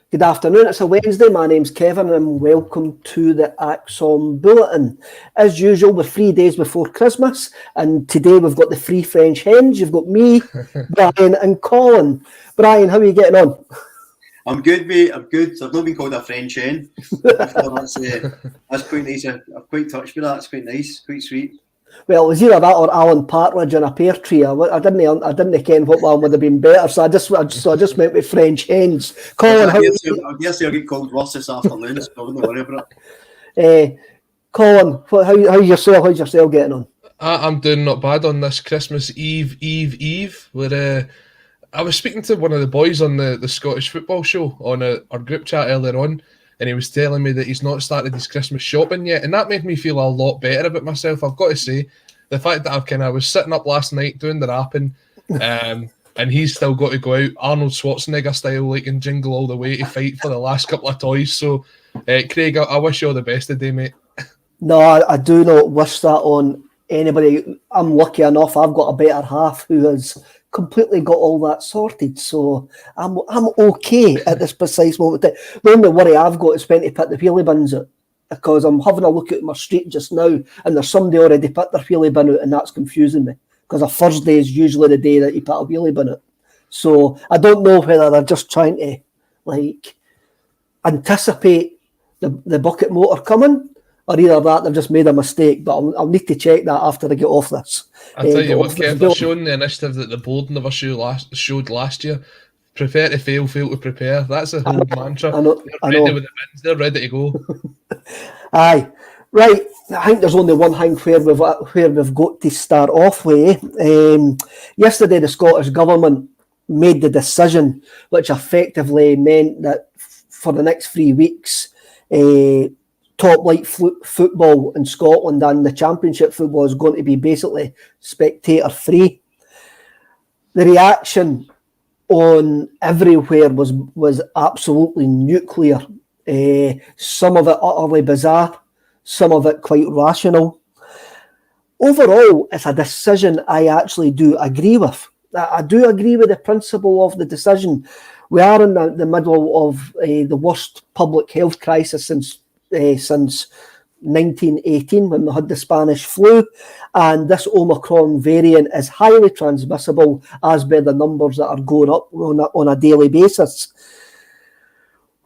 Good afternoon, it's a Wednesday. My name's Kevin and welcome to the Acsom Bulletin. As usual, we're 3 days before Christmas and today we've got the three French hens. You've got me, Brian and Colin. Brian, how are you getting on? I'm good, mate. I'm good. I've not been called a French hen before. That's quite nice. I'm quite touched with that. It's quite nice, quite sweet. Well, it was either that or Alan Partridge on a pear tree. I didn't ken what one would have been better, so I just went with French hens. Colin, I guess I'll get called worse this afternoon, so I wouldn't worry about it. Colin, how's yourself getting on? I'm doing not bad on this Christmas Eve. Where I was speaking to one of the boys on the Scottish football show on our group chat earlier on, and he was telling me that he's not started his Christmas shopping yet, and that made me feel a lot better about myself. I've got to say, the fact that I was sitting up last night doing the wrapping, and he's still got to go out Arnold Schwarzenegger style, like in Jingle All the Way, to fight for the last couple of toys. So, Craig, I wish you all the best today, mate. No, I do not wish that on anybody. I'm lucky enough; I've got a better half who has completely got all that sorted, so I'm okay at this precise moment. The only worry I've got is when to put the wheelie bins out, because I'm having a look at my street just now and there's somebody already put their wheelie bin out, and that's confusing me because a Thursday is usually the day that you put a wheelie bin out. So I don't know whether they're just trying to anticipate the bucket motor coming, or either that they've just made a mistake, but I'll need to check that after I get off this. I'll tell you what, Kev, they're showing the initiative that the board never showed last year. Prepare to fail to prepare. That's a whole mantra. I know. With the bins, they're ready to go. Aye. Right, I think there's only one thing where we've got to start off with. Yesterday, the Scottish Government made the decision, which effectively meant that for the next 3 weeks, top flight football in Scotland and the Championship football is going to be basically spectator free. The reaction on everywhere was absolutely nuclear. Some of it utterly bizarre, some of it quite rational. Overall, it's a decision I actually do agree with. I do agree with the principle of the decision. We are in the middle of the worst public health crisis since 1918, when we had the Spanish flu, and this Omicron variant is highly transmissible, as by the numbers that are going up on a daily basis.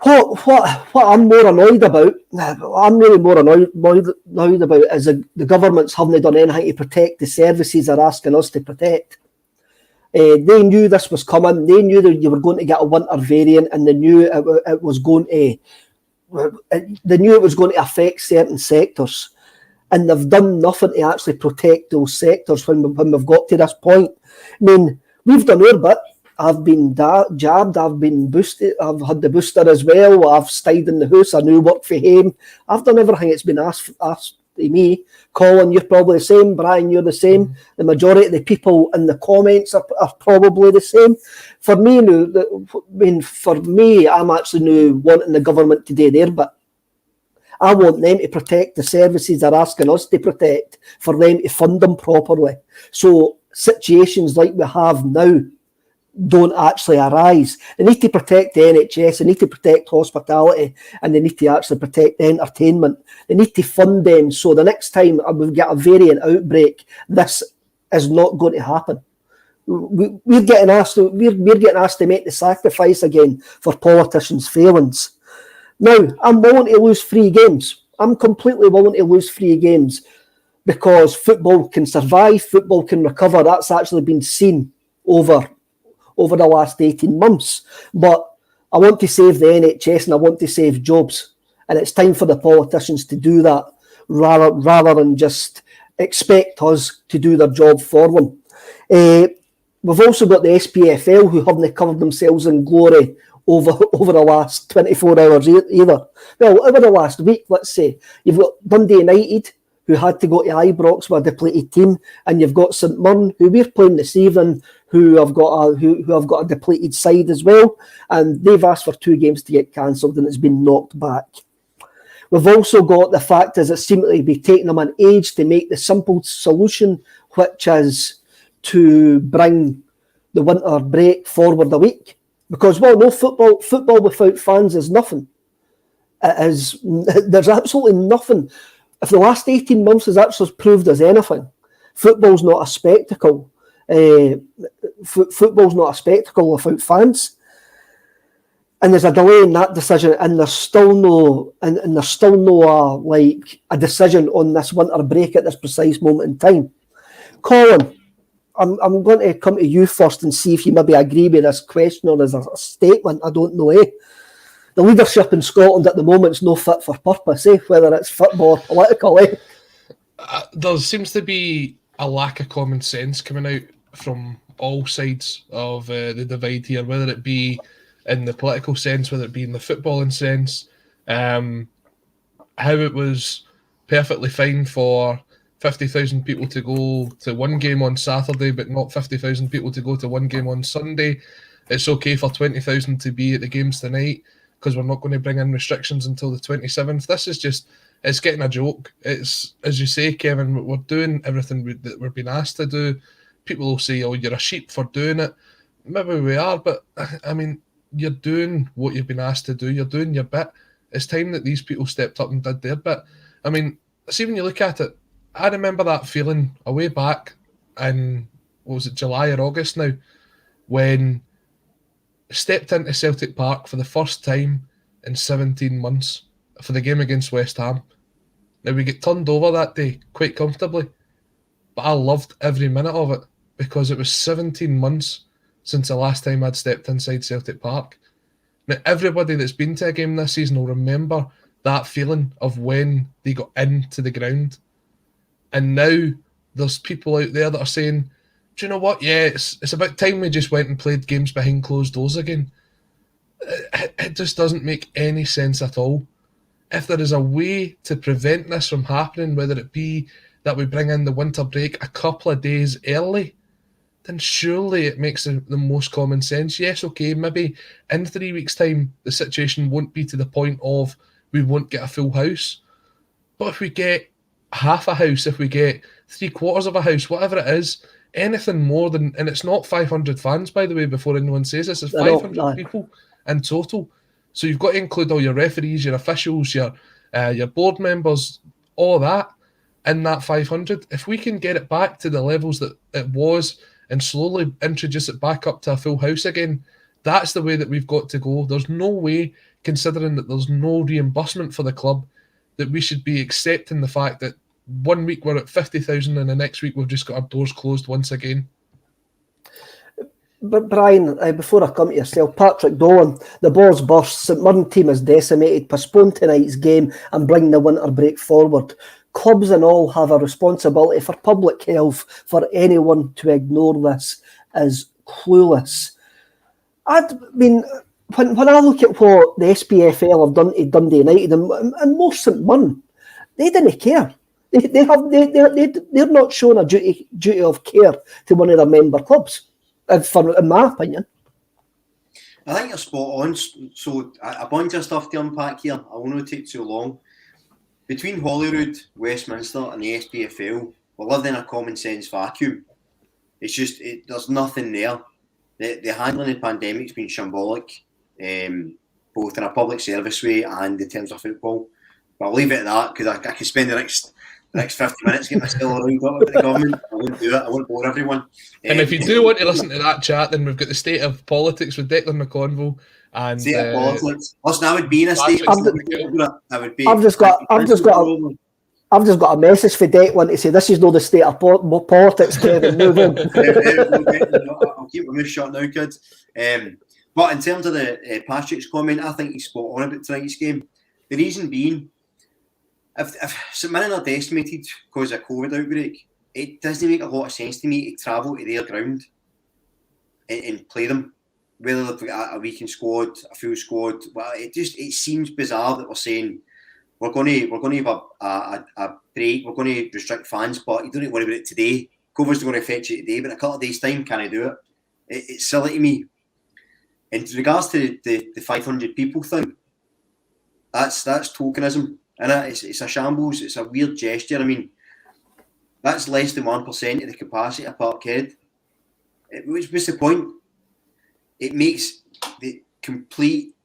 What I'm more annoyed about, I'm really more annoyed about, is the governments haven't done anything to protect the services they're asking us to protect. They knew this was coming. They knew that you were going to get a winter variant, and they knew it was going to. They knew it was going to affect certain sectors, and they've done nothing to actually protect those sectors when we've got to this point. I mean, we've done our bit. I've been jabbed, I've been boosted, I've had the booster as well, I've stayed in the house, I knew work for home. I've done everything that's been asked to me. Colin, you're probably the same. Brian, you're the same. The majority of the people in the comments are probably the same. For me, I'm actually now wanting the government to do their bit. I want them to protect the services they're asking us to protect, for them to fund them properly. So situations like we have now don't actually arise. They need to protect the NHS, they need to protect hospitality, and they need to actually protect entertainment. They need to fund them so the next time we get a variant outbreak, this is not going to happen. We're getting asked to make the sacrifice again for politicians' failings. Now, I'm willing to lose 3 games. I'm completely willing to lose 3 games because football can survive, football can recover. That's actually been seen over the last 18 months. But I want to save the NHS and I want to save jobs. And it's time for the politicians to do that rather than just expect us to do their job for them. We've also got the SPFL, who haven't covered themselves in glory over the last 24 hours either. Well, over the last week, let's say. You've got Dundee United, who had to go to Ibrox with a depleted team, and you've got St Mirren, who we're playing this evening, who have got a depleted side as well, and they've asked for 2 games to get cancelled, and it's been knocked back. We've also got the fact is it seems to be taking them an age to make the simple solution, which is to bring the winter break forward a week. Because, well, no, football without fans is nothing. There's absolutely nothing. If the last 18 months has actually proved us anything, football's not a spectacle. Football's not a spectacle without fans. And there's a delay in that decision, and there's still no a decision on this winter break at this precise moment in time. Colin, I'm going to come to you first and see if you maybe agree with this question or as a statement. I don't know. The leadership in Scotland at the moment is no fit for purpose, whether it's football or political. There seems to be a lack of common sense coming out from all sides of the divide here, whether it be in the political sense, whether it be in the footballing sense. How it was perfectly fine for 50,000 people to go to one game on Saturday, but not 50,000 people to go to one game on Sunday. It's okay for 20,000 to be at the games tonight because we're not going to bring in restrictions until the 27th. This is just, it's getting a joke. It's, as you say, Kevin, we're doing everything that we're being asked to do. People will say, oh, you're a sheep for doing it. Maybe we are, but I mean, you're doing what you've been asked to do. You're doing your bit. It's time that these people stepped up and did their bit. I mean, see, when you look at it, I remember that feeling a way back in, what was it, July or August now, when I stepped into Celtic Park for the first time in 17 months for the game against West Ham. Now, we get turned over that day quite comfortably, but I loved every minute of it because it was 17 months since the last time I'd stepped inside Celtic Park. Now, everybody that's been to a game this season will remember that feeling of when they got into the ground. And now there's people out there that are saying, do you know what? Yeah, it's about time we just went and played games behind closed doors again. It just doesn't make any sense at all. If there is a way to prevent this from happening, whether it be that we bring in the winter break a couple of days early, then surely it makes the most common sense. Yes, okay, maybe in 3 weeks' time, the situation won't be to the point of we won't get a full house. But if we get half a house, if we get 3/4 of a house, whatever it is, anything more than, and it's not 500 fans, by the way, before anyone says this, it's 500 people in total. So you've got to include all your referees, your officials, your board members, all that in that 500. If we can get it back to the levels that it was and slowly introduce it back up to a full house again, that's the way that we've got to go. There's no way, considering that there's no reimbursement for the club, that we should be accepting the fact that 1 week we're at 50,000 and the next week we've just got our doors closed once again. But Brian, before I come to yourself, Patrick Dolan, the balls burst, St Mirren team is decimated, postpone tonight's game and bring the winter break forward. Clubs and all have a responsibility for public health. For anyone to ignore this is clueless. I mean, when I look at what the SPFL have done to Dundee United and most St Mirren, they didn't care. They're not showing a duty of care to one of their member clubs, in my opinion. I think you're spot on. So a bunch of stuff to unpack here. I won't take too long. Between Holyrood, Westminster and the SPFL, we're living in a common sense vacuum. It's just, there's nothing there. The handling of the pandemic's been shambolic, both in a public service way and in terms of football. But I'll leave it at that because I could spend the next 50 minutes getting myself around up with the government. I won't do it. I won't bore everyone. And if you do want to listen to that chat, then we've got the state of politics with Declan McConville and state of politics. Listen, I would be in a state. I've just got a message for Declan to say this is not the state of politics, Kevin. Move on. I'll keep my mouth shut now, kids. But in terms of the Patrick's comment, I think he's spot on about tonight's game. The reason being, if St Mirren are decimated because of a COVID outbreak, it doesn't make a lot of sense to me to travel to their ground and play them. Whether they've got a weekend squad, a full squad, well, it seems bizarre that we're saying we're going to have a break, we're going to restrict fans, but you don't need to worry about it today. COVID's going to affect you today, but in a couple of days' time, can I do it? It's silly to me. In regards to the 500 people thing, that's tokenism, and it's a shambles. It's a weird gesture. I mean, that's less than 1% of the capacity of Parkhead. What's the point? It makes complete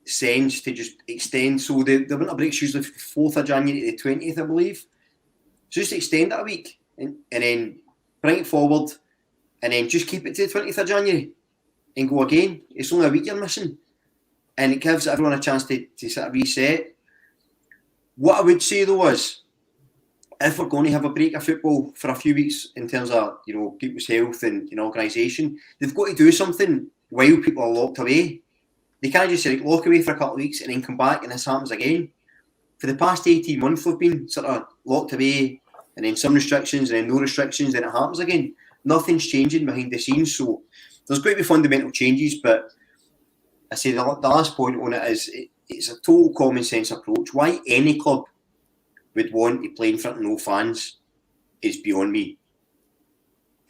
sense to just extend. So the winter break's usually 4th of January to the 20th, I believe. So just extend it a week and then bring it forward and then just keep it to the 20th of January and go again. It's only a week you're missing. And it gives everyone a chance to sort of reset. What I would say though is, if we're going to have a break of football for a few weeks in terms of, you know, people's health and organisation, they've got to do something while people are locked away. They can't just like lock away for a couple of weeks and then come back and this happens again. For the past 18 months, we've been sort of locked away and then some restrictions and then no restrictions, then it happens again. Nothing's changing behind the scenes. So there's going to be fundamental changes, but I say the last point on it is it's a total common sense approach. Why any club would want to play in front of no fans is beyond me.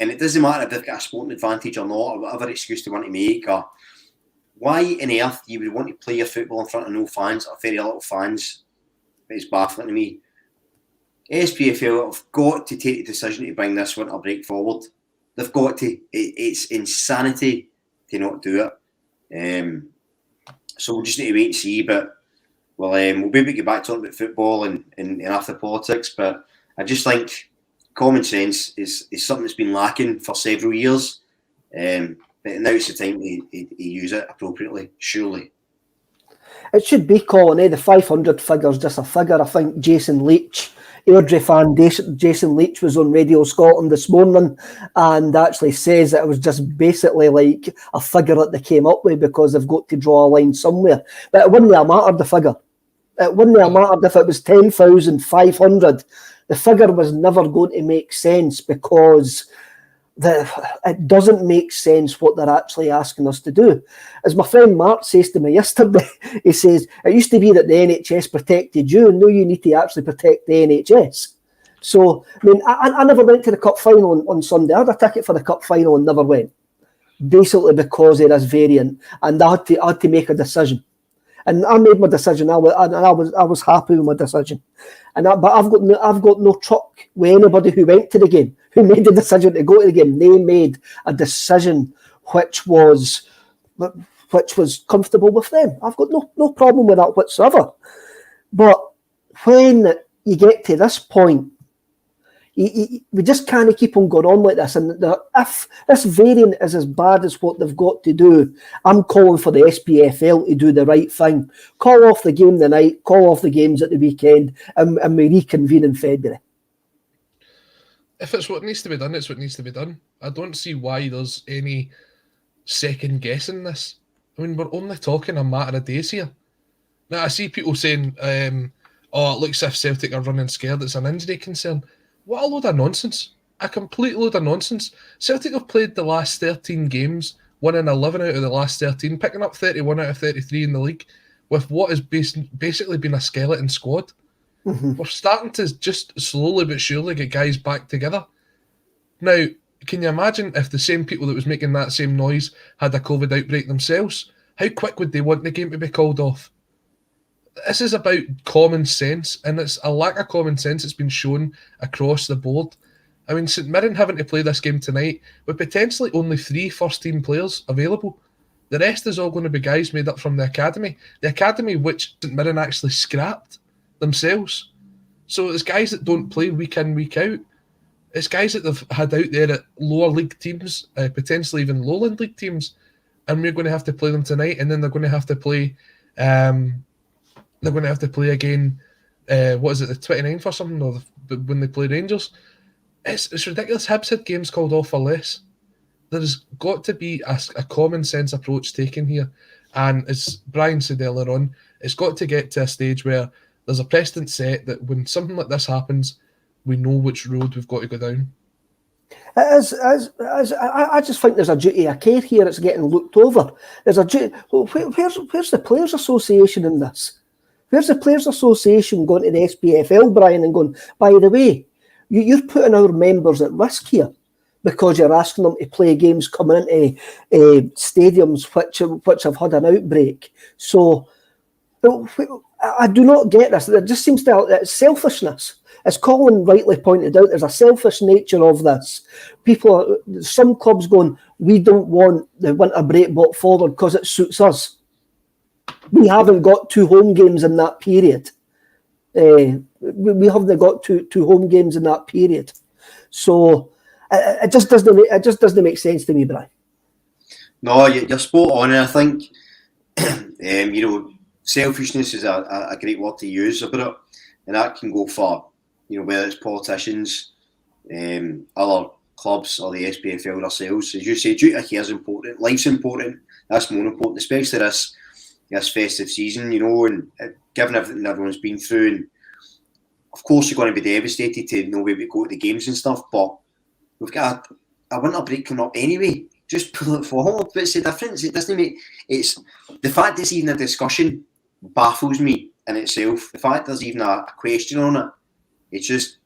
And it doesn't matter if they've got a sporting advantage or not, or whatever excuse they want to make, or why on earth you would want to play your football in front of no fans or very little fans. It's baffling to me. SPFL have got to take the decision to bring this winter break forward. They've got to. It's insanity to not do it. So we'll just need to wait and see, but we'll maybe get back talking about football and after politics, but I just think common sense is something that's been lacking for several years, but now it's the time to use it appropriately, surely. It should be, Colin, the 500 figure's just a figure. I think Jason Leach, Airdrie fan Jason Leach was on Radio Scotland this morning and actually says that it was just basically like a figure that they came up with because they've got to draw a line somewhere. But it wouldn't have mattered, the figure. It wouldn't have mattered if it was 10,500. The figure was never going to make sense because it doesn't make sense what they're actually asking us to do. As my friend Mark says to me yesterday, he says, it used to be that the NHS protected you, and now you need to actually protect the NHS. So, I mean, I never went to the cup final on Sunday. I had a ticket for the cup final and never went, basically because of this variant, and I had to make a decision. And I made my decision. I was happy with my decision. But I've got no truck with anybody who went to the game, who made the decision to go to the game. They made a decision which was comfortable with them. I've got no problem with that whatsoever. But when you get to this point, we just can't keep on going on like this. And if this variant is as bad as what they've got to do, I'm calling for the SPFL to do the right thing. Call off the game tonight, call off the games at the weekend, and we reconvene in February. If it's what needs to be done, it's what needs to be done. I don't see why there's any second guessing this. I mean, we're only talking a matter of days here. Now, I see people saying, it looks as if Celtic are running scared. It's an injury concern. What a load of nonsense. A complete load of nonsense. Celtic have played the last 13 games, winning 11 out of the last 13, picking up 31 out of 33 in the league, with what has basically been a skeleton squad. Mm-hmm. We're starting to just slowly but surely get guys back together. Now, can you imagine if the same people that was making that same noise had a COVID outbreak themselves? How quick would they want the game to be called off? This is about common sense, and it's a lack of common sense that's been shown across the board. I mean, St Mirren having to play this game tonight with potentially only 3 first-team players available. The rest is all going to be guys made up from the academy which St Mirren actually scrapped themselves. So it's guys that don't play week in, week out. It's guys that they've had out there at lower league teams, potentially even lowland league teams, and we're going to have to play them tonight, and then they're going to have to play... they're going to have to play again, the 29th or something, or when they play Rangers. It's ridiculous. Hibs had games called off for less. There's got to be a common sense approach taken here. And as Brian said earlier on, it's got to get to a stage where there's a precedent set that when something like this happens, we know which road we've got to go down. I just think there's a duty of care here that's getting looked over. There's a duty. Where's the Players Association in this? Where's the Players Association going to the SPFL, Brian, and going, by the way, you're putting our members at risk here because you're asking them to play games coming into stadiums which have had an outbreak. So I do not get this. It just seems to it's selfishness. as Colin rightly pointed out, there's a selfish nature of this. Some clubs going, we don't want the winter break brought forward because it suits us. We haven't got 2 home games in that period. We haven't got two home games in that period. So it just doesn't make sense to me, Brian. No, you're spot on, and I think selfishness is a great word to use about it, and that can go for whether it's politicians, other clubs, or the SPFL themselves. As you say, duty of care is important. Life's important. That's more important, especially this festive season. And given everything everyone's been through, and of course you're going to be devastated to know where we go to the games and stuff. But we've got a winter break coming up anyway. Just pull it forward. But it's the difference. It doesn't make it's the fact it's even a discussion baffles me in itself. The fact there's even a question on it. It's just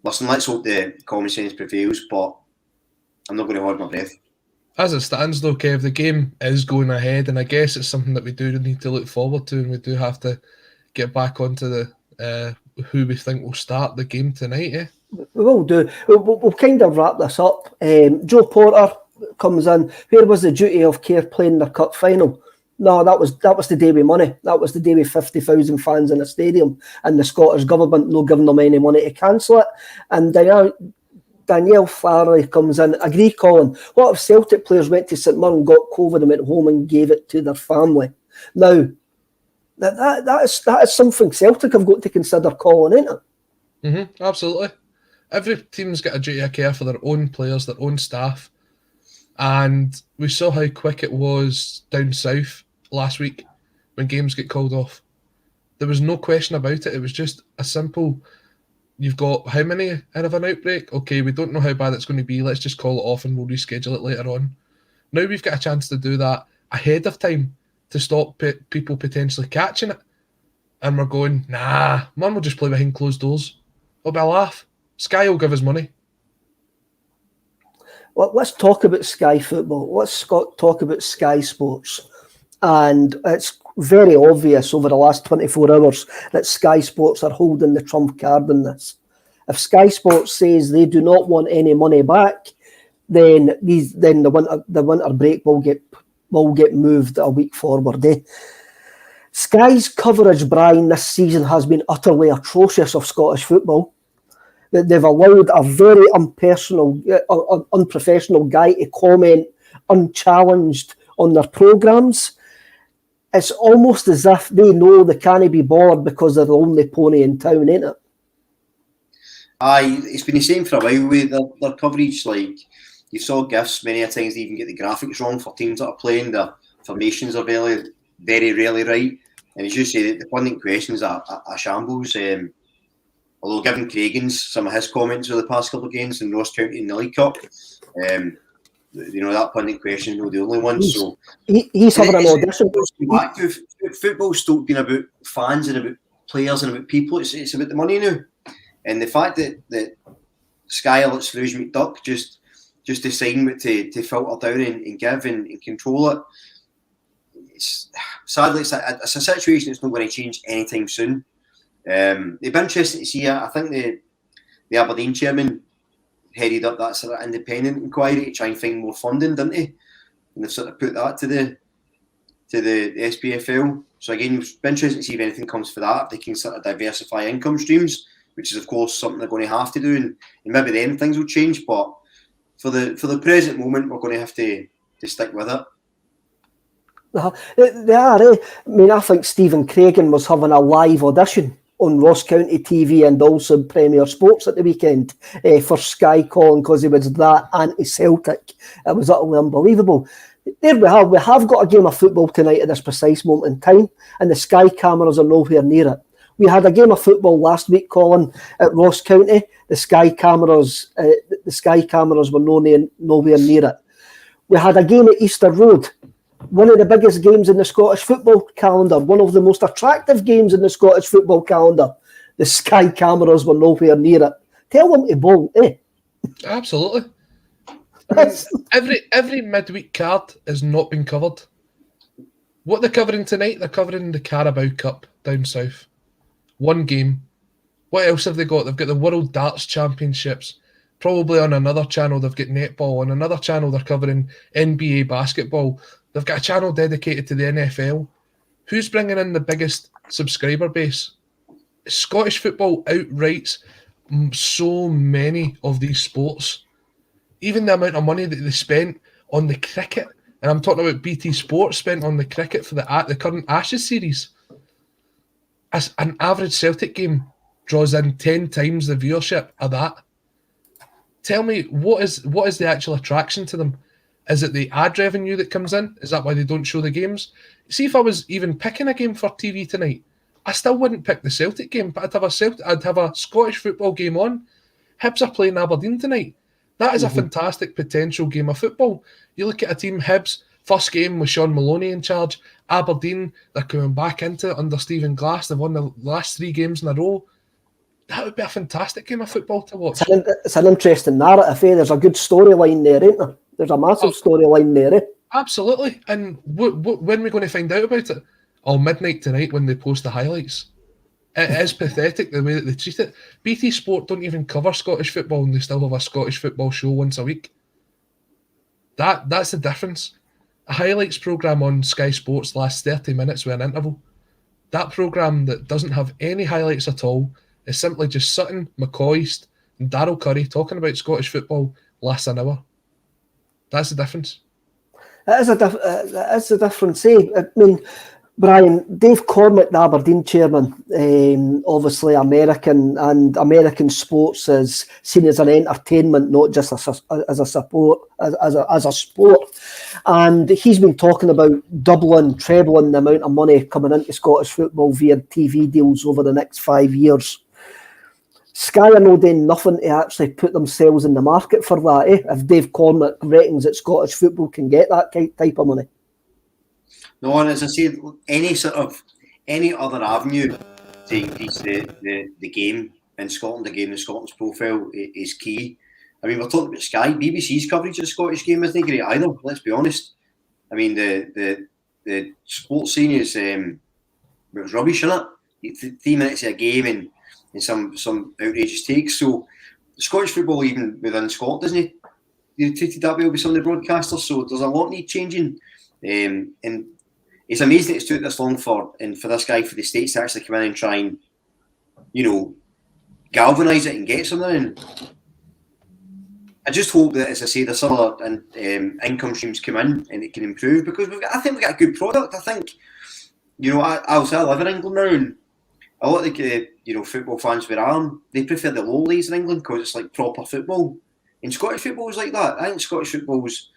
listen. Let's hope the common sense prevails. But I'm not going to hold my breath. As it stands, though, Kev, the game is going ahead, and I guess it's something that we do need to look forward to, and we do have to get back onto the who we think will start the game tonight. Eh? We will do. We'll kind of wrap this up. Joe Porter comes in. Where was the duty of care playing their cup final? No, that was the day with money. That was the day with 50,000 fans in the stadium, and the Scottish Government no giving them any money to cancel it. And Danielle Farley comes in. Agree, Colin. What if Celtic players went to St Mirren, got COVID, and went home and gave it to their family? Now, that is something Celtic have got to consider, Colin, ain't it? Absolutely. Every team's got a duty of care for their own players, their own staff. And we saw how quick it was down south last week when games get called off. There was no question about it. It was just a simple, you've got how many out of an outbreak? Okay, we don't know how bad it's going to be. Let's just call it off and we'll reschedule it later on. Now we've got a chance to do that ahead of time to stop people potentially catching it. And we're going, nah, man, we'll just play behind closed doors. It'll be a laugh. Sky will give us money. Well, let's talk about Sky Football. Let's talk about Sky Sports. And it's very obvious over the last 24 hours that Sky Sports are holding the trump card in this. If Sky Sports says they do not want any money back, then the winter break will get moved a week forward. Sky's coverage, Brian, this season has been utterly atrocious of Scottish football. They've allowed a very unprofessional guy to comment unchallenged on their programmes. It's almost as if they know they can't be bored because they're the only pony in town, ain't it? Aye, it's been the same for a while with their coverage. Like, you saw GIFs many a times, they even get the graphics wrong for teams that are playing. The formations are very, very rarely right. And as you say, the funding questions are shambles. Although given Cragen's, some of his comments over the past couple of games in Ross County in the League Cup, that pundit question is not the only one. So he's having an audition. Football's still been about fans and about players and about people. It's about the money now. And the fact that Sky lets Rouge McDuck just decide what to filter down and give and control it. Sadly, it's a situation that's not going to change anytime soon. It'd be interesting to see. I think the Aberdeen chairman headed up that sort of independent inquiry to try and find more funding, didn't he? And they've sort of put that to the SPFL. So again, it's been interesting to see if anything comes for that. If they can sort of diversify income streams, which is of course something they're going to have to do, and maybe then things will change. But for the present moment, we're going to have to stick with it. They are. I mean, I think Stephen Cragen was having a live audition on Ross County TV and also Premier Sports at the weekend for Sky Colin, because he was that anti-Celtic. It was utterly unbelievable. There we have. We have got a game of football tonight at this precise moment in time, and the Sky cameras are nowhere near it. We had a game of football last week, Colin, at Ross County. The Sky cameras were nowhere near it. We had a game at Easter Road. One of the biggest games in the Scottish football calendar, one of the most attractive games in the Scottish football calendar. The Sky cameras were nowhere near it. Tell them to bolt, eh? Absolutely. I mean, every midweek card has not been covered. What they're covering tonight, they're covering the Carabao Cup down south. One game. What else have they got? They've got the World Darts Championships. Probably on another channel, they've got netball. On another channel, they're covering NBA basketball. They've got a channel dedicated to the NFL. Who's bringing in the biggest subscriber base? Scottish football outrights so many of these sports. Even the amount of money that they spent on the cricket, and I'm talking about BT Sport spent on the cricket for the current Ashes series. As an average Celtic game draws in 10 times the viewership of that. Tell me, what is the actual attraction to them? Is it the ad revenue that comes in? Is that why they don't show the games? See, if I was even picking a game for TV tonight, I still wouldn't pick the Celtic game, but I'd have a Scottish football game on. Hibs are playing Aberdeen tonight. That is a fantastic potential game of football. You look at a team, Hibs, first game with Sean Maloney in charge. Aberdeen, they're coming back into it under Stephen Glass. They've won the last 3 games in a row. That would be a fantastic game of football to watch. It's an interesting narrative, eh? There's a good storyline there, ain't there? There's a massive storyline there, eh? Absolutely. And when are we going to find out about it? Oh, midnight tonight when they post the highlights. It is pathetic the way that they treat it. BT Sport don't even cover Scottish football and they still have a Scottish football show once a week. That's the difference. A highlights programme on Sky Sports lasts 30 minutes with an interval. That programme that doesn't have any highlights at all is simply just Sutton, McCoist and Darryl Curry talking about Scottish football lasts an hour. That's the difference. It is a difference, eh? I mean, Brian, Dave Cormack, the Aberdeen chairman, obviously American, and American sports is seen as an entertainment, not just as a sport. And he's been talking about trebling the amount of money coming into Scottish football via TV deals over the next 5 years. Sky are no doing nothing to actually put themselves in the market for that, eh? If Dave Cormack reckons that Scottish football can get that type of money. No, and as I said, any other avenue to increase the game in Scotland, the Scotland's profile is key. I mean, we're talking about Sky. BBC's coverage of the Scottish game isn't great either, let's be honest. I mean, the sports scene is it was rubbish, isn't it? 3 minutes of a game and some outrageous takes. So Scottish football, even within Scotland, isn't it treated that way with some of the broadcasters? So there's a lot need changing. And it's amazing it's took this long for this guy for the States to actually come in and try and, galvanise it and get something. And I just hope that, as I say, the some other income streams come in and it can improve, because I think we've got a good product. I think, I live in England now, and a lot of the football fans where I am, they prefer the low leagues in England because it's like proper football. And Scottish football is like that. I think Scottish football is,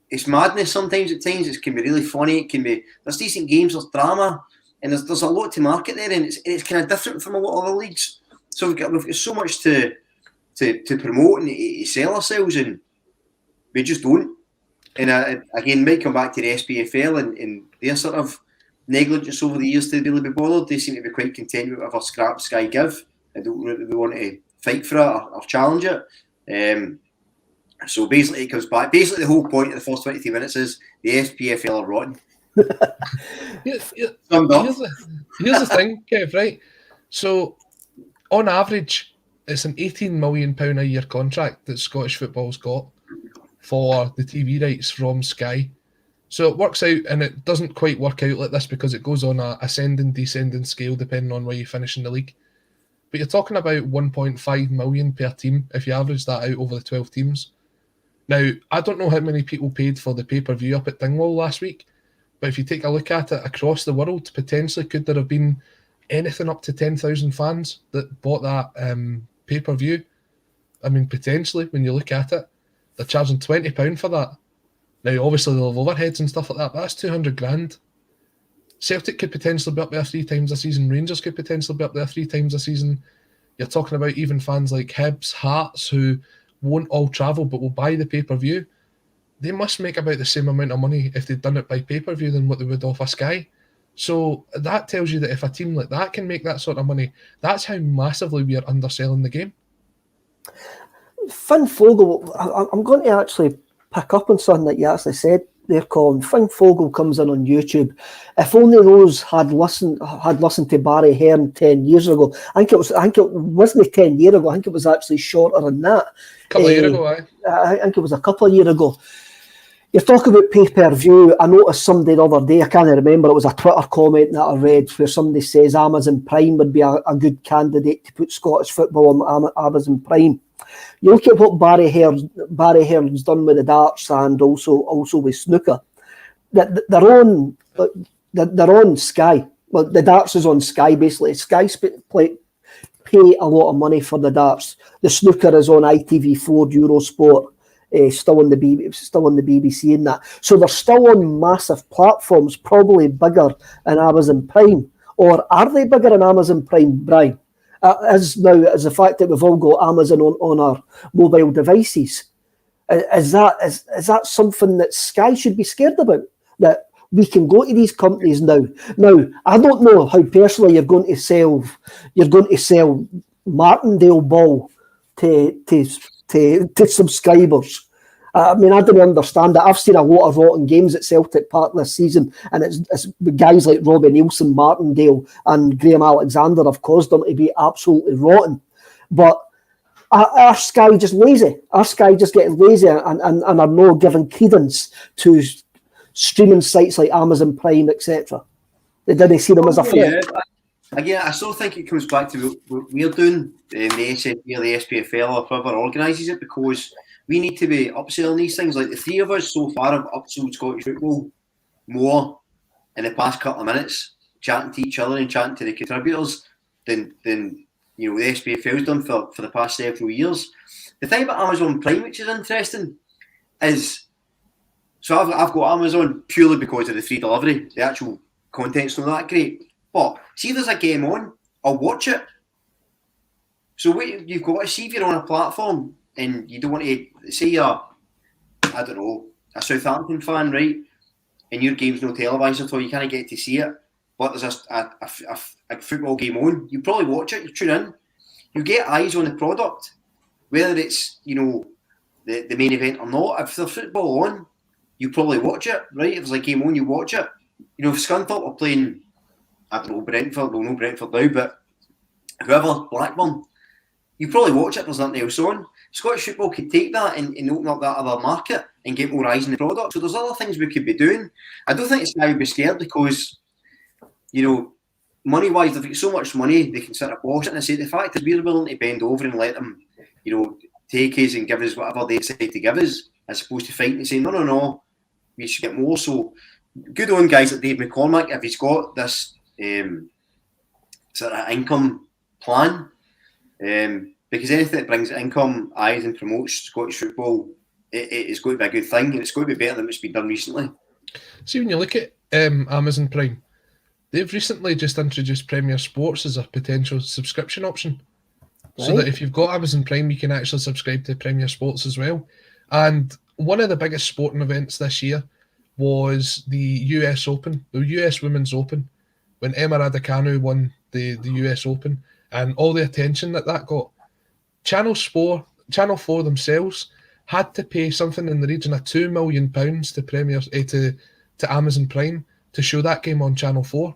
it's madness sometimes at times. It can be really funny. It can be, there's decent games, there's drama, and there's a lot to market there, and it's kind of different from a lot of other leagues. So we've got so much to promote and to sell ourselves, and we just don't. And again, might come back to the SPFL and their sort of negligence over the years to really be bothered. They seem to be quite content with whatever scrap Sky give. They don't really want to fight for it or challenge it. So basically, it comes back. Basically, the whole point of the first 23 minutes is the SPFL are rotten. Here's the thing, Kev, right? So, on average, it's an £18 million a year contract that Scottish football's got for the TV rights from Sky. So it works out, and it doesn't quite work out like this because it goes on a ascending, descending scale depending on where you finish in the league. But you're talking about 1.5 million per team if you average that out over the 12 teams. Now, I don't know how many people paid for the pay-per-view up at Dingwall last week, but if you take a look at it across the world, potentially could there have been anything up to 10,000 fans that bought that pay-per-view? I mean, potentially, when you look at it, they're charging £20 for that. Now, obviously, they'll have overheads and stuff like that, but that's 200 grand. Celtic could potentially be up there 3 times a season. Rangers could potentially be up there 3 times a season. You're talking about even fans like Hibs, Hearts, who won't all travel but will buy the pay-per-view. They must make about the same amount of money if they'd done it by pay-per-view than what they would off a Sky. So that tells you that if a team like that can make that sort of money, that's how massively we are underselling the game. Finn Fogel, I'm going to actually pick up on something that you actually said, there, Colin. Finn Fogel comes in on YouTube. If only those had listened to Barry Hearn 10 years ago. I think it wasn't 10 years ago. I think it was actually shorter than that. A couple of years ago, aye. I think it was a couple of years ago. You're talking about pay-per-view. I noticed somebody the other day, I can't remember, it was a Twitter comment that I read where somebody says Amazon Prime would be a good candidate to put Scottish football on Amazon Prime. You look at what Barry Hearn's done with the darts and also with snooker. They're on Sky. Well, the darts is on Sky basically. Sky pay a lot of money for the darts. The snooker is on ITV4, Eurosport. Still on the BBC and that. So they're still on massive platforms, probably bigger than Amazon Prime. Or are they bigger than Amazon Prime, Brian? As the fact that we've all got Amazon on our mobile devices. Is that something that Sky should be scared about? That we can go to these companies now. Now, I don't know how personally you're going to sell Martindale Ball to subscribers. I mean, I don't understand it. I've seen a lot of rotten games at Celtic Park this season, and it's guys like Robbie Nielsen, Martindale, and Graham Alexander have caused them to be absolutely rotten. But are Sky just lazy? Are Sky just getting lazy and are not giving credence to streaming sites like Amazon Prime, etc.? They didn't see them as a threat. Yeah. Again, I still think it comes back to what we're doing in the SPFL or the SPFL or whoever organises it, because we need to be upselling these things. Like the three of us so far have upsold Scottish football more in the past couple of minutes, chatting to each other and chatting to the contributors than the SPFL's done for the past several years. The thing about Amazon Prime, which is interesting, is so I've got Amazon purely because of the free delivery. The actual content's not that great. But see if there's a game on, I'll watch it. So what you've got to see if you're on a platform and you don't want to say you're, I don't know, a Southampton fan, right? And your game's no televised at all, you can't get to see it. But there's a football game on, you probably watch it, you tune in, you get eyes on the product, whether it's the main event or not. If there's football on, you probably watch it, right? If there's a game on, you watch it. If Scunthorpe are playing, I don't know, Brentford, we'll know Brentford now, but whoever, Blackburn, you probably watch it, there's nothing else on. Scottish football could take that and open up that other market and get more eyes on the product. So there's other things we could be doing. I don't think Sky would be scared because, money-wise, they've got so much money, they can sit at boss it and say the fact that we're willing to bend over and let them, take us and give us whatever they decide to give us, as opposed to fighting and saying, no, we should get more. So good on guys like Dave McCormack, if he's got this sort of income plan, because anything that brings income, eyes and promotes Scottish football, it's going to be a good thing, and it's going to be better than what's been done recently. See, when you look at Amazon Prime, they've recently just introduced Premier Sports as a potential subscription option. Right. So that if you've got Amazon Prime, you can actually subscribe to Premier Sports as well. And one of the biggest sporting events this year was the US Open, the US Women's Open, when Emma Raducanu won the US Open, and all the attention that got. Channel 4 themselves had to pay something in the region of £2 million to Amazon Prime to show that game on Channel 4,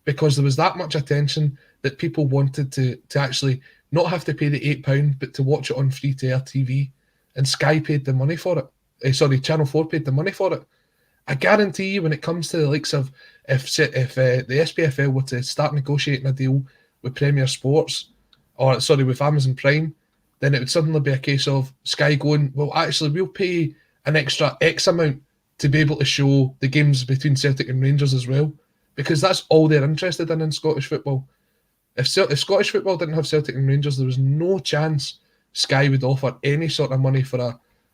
because there was that much attention that people wanted to actually not have to pay the £8, but to watch it on free-to-air TV, and Sky paid the money for it. Channel 4 paid the money for it. I guarantee you, when it comes to the likes of if the SPFL were to start negotiating a deal with Premier Sports, with Amazon Prime, then it would suddenly be a case of Sky going, well, actually, we'll pay an extra X amount to be able to show the games between Celtic and Rangers as well, because that's all they're interested in Scottish football. If Scottish football didn't have Celtic and Rangers, there was no chance Sky would offer any sort of money for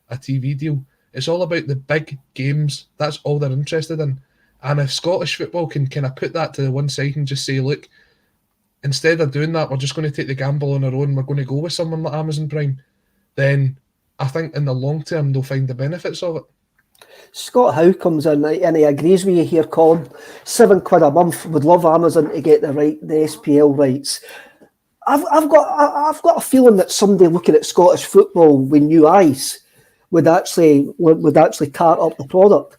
a TV deal. It's all about the big games. That's all they're interested in. And if Scottish football can kind of put that to the one side and just say, look, instead of doing that, we're just going to take the gamble on our own, we're going to go with someone like Amazon Prime, then I think in the long term they'll find the benefits of it. Scott Howe comes in and he agrees with you here, Colin. £7 a month, would love Amazon to get the SPL rights. I've got a feeling that somebody looking at Scottish football with new eyes would actually tart up the product.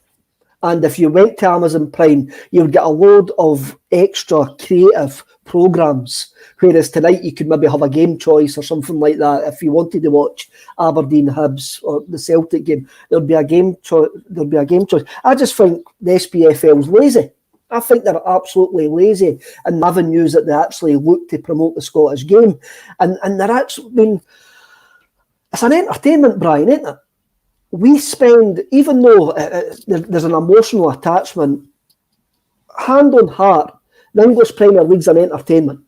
And if you went to Amazon Prime, you would get a load of extra creative programmes. Whereas tonight you could maybe have a game choice or something like that. If you wanted to watch Aberdeen Hibs or the Celtic game, there'd be a game choice. I just think the SPFL's lazy. I think they're absolutely lazy in avenues that they actually look to promote the Scottish game. And they're actually, I mean, it's an entertainment, Brian, isn't it? We spend, even though there's an emotional attachment, hand on heart, the English Premier League's an entertainment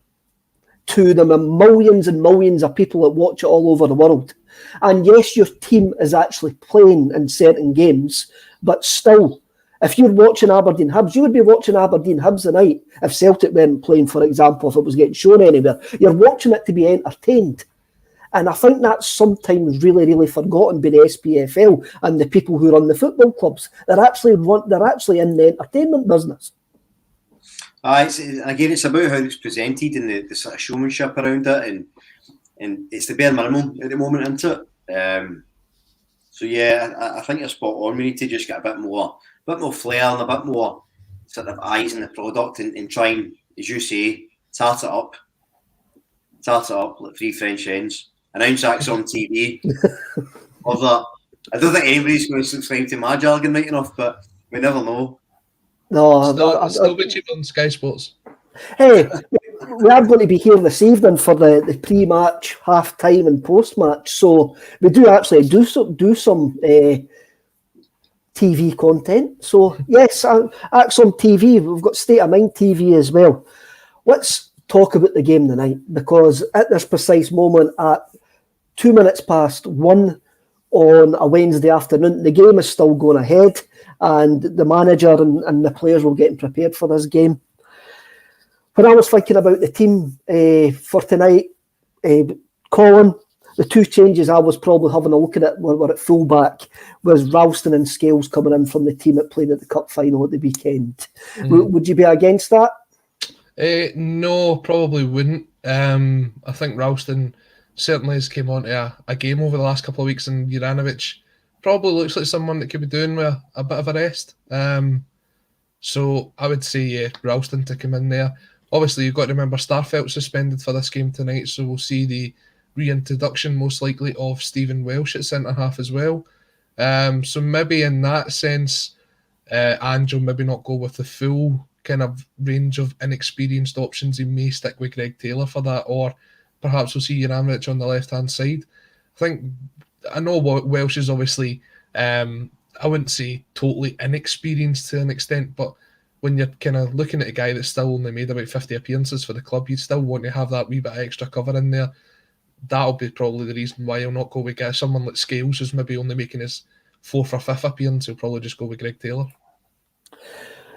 to the millions and millions of people that watch it all over the world. And yes, your team is actually playing in certain games, but still, if you're watching Aberdeen Hibs, you would be watching Aberdeen Hibs tonight if Celtic weren't playing, for example, if it was getting shown anywhere. You're watching it to be entertained. And I think that's sometimes really, really forgotten by the SPFL and the people who run the football clubs. They're actually in the entertainment business. It's about how it's presented and the sort of showmanship around it, and it's the bare minimum at the moment, isn't it? So yeah, I think you're spot on. We need to just get a bit more flair and a bit more sort of eyes in the product and try and, as you say, tart it up like three French hens. Announce Acsom TV. Love that. I don't think anybody's going to subscribe to my jargon right enough, but we never know. No, still be cheap on Sky Sports. Hey, we are going to be here this evening for the pre-match, half-time and post-match. So we do actually do some TV content. So yes, Acsom TV, we've got State of Mind TV as well. Let's talk about the game tonight, because at this precise moment at 2 minutes past 1 on a Wednesday afternoon, the game is still going ahead, and the manager and the players were getting prepared for this game. When I was thinking about the team for tonight, Colin, the two changes I was probably having a look at it were at fullback, was Ralston and Scales coming in from the team that played at the cup final at the weekend. Would you be against that? No, probably wouldn't. I think Ralston certainly has came on to a game over the last couple of weeks, and Juranovic probably looks like someone that could be doing with a bit of a rest. So I would say, Ralston to come in there. Obviously, you've got to remember Starfelt's suspended for this game tonight, so we'll see the reintroduction most likely of Stephen Welsh at centre-half as well. So maybe in that sense, Ange will maybe not go with the full kind of range of inexperienced options. He may stick with Greg Taylor for that, or perhaps we'll see Juranovic on the left-hand side. I know Welsh is obviously, I wouldn't say totally inexperienced to an extent, but when you're kind of looking at a guy that's still only made about 50 appearances for the club, you still want to have that wee bit of extra cover in there. That'll be probably the reason why he'll not go with someone like Scales, who's maybe only making his 4th or 5th appearance. He'll probably just go with Greg Taylor.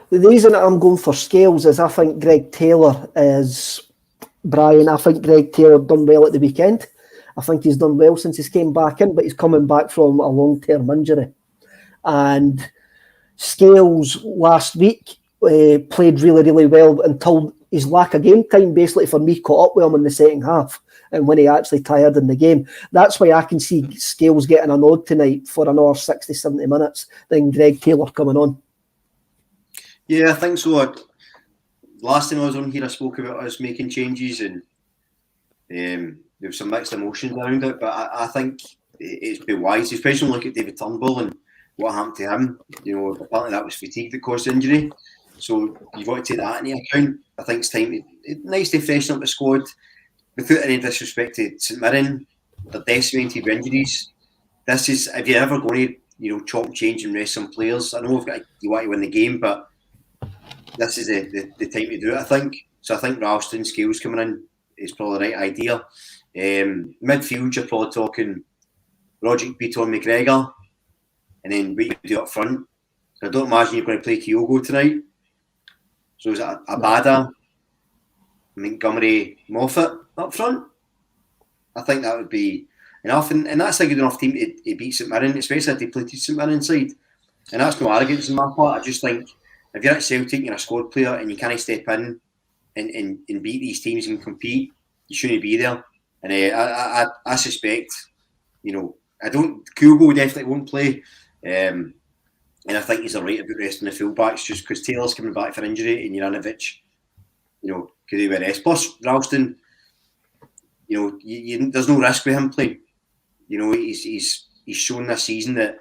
The reason that I'm going for Scales is I think Greg Taylor is, Brian, I think Greg Taylor done well at the weekend. I think he's done well since he's came back in, but he's coming back from a long-term injury. And Scales last week played really, really well until his lack of game time, basically, for me, caught up with him in the second half, and when he actually tired in the game. That's why I can see Scales getting a nod tonight for another 60, 70 minutes, then Greg Taylor coming on. Yeah, I think so. Last time I was on here, I spoke about us making changes, and there was some mixed emotions around it, but I think it's been wise, especially when you look at David Turnbull and what happened to him. Apparently that was fatigue that caused the injury. So you've got to take that into account. I think it's time nice to freshen up the squad without any disrespect to St Mirren. They're decimated with injuries. This is, if you're ever going to chop and change and rest some players, I know you want to win the game, but this is the time to do it, I think. So I think Ralston, Scales coming in is probably the right idea. Midfield, you're probably talking Roderick, Beaton, McGregor, and then what you do up front. So I don't imagine you're going to play Kyogo tonight. So is it Abada, Montgomery, Moffat up front? I think that would be enough, and that's a good enough team to beat St Mirren, especially if they play to St Mirren side. And that's no arrogance on my part. I just think if you're at Celtic and you're a squad player and you can't step in and beat these teams and compete, you shouldn't be there. And I suspect, Kyogo definitely won't play. And I think he's right about resting the fullbacks just because Taylor's coming back for injury and Juranovic, could he be rest? Plus, Ralston, there's no risk with him playing. He's shown this season that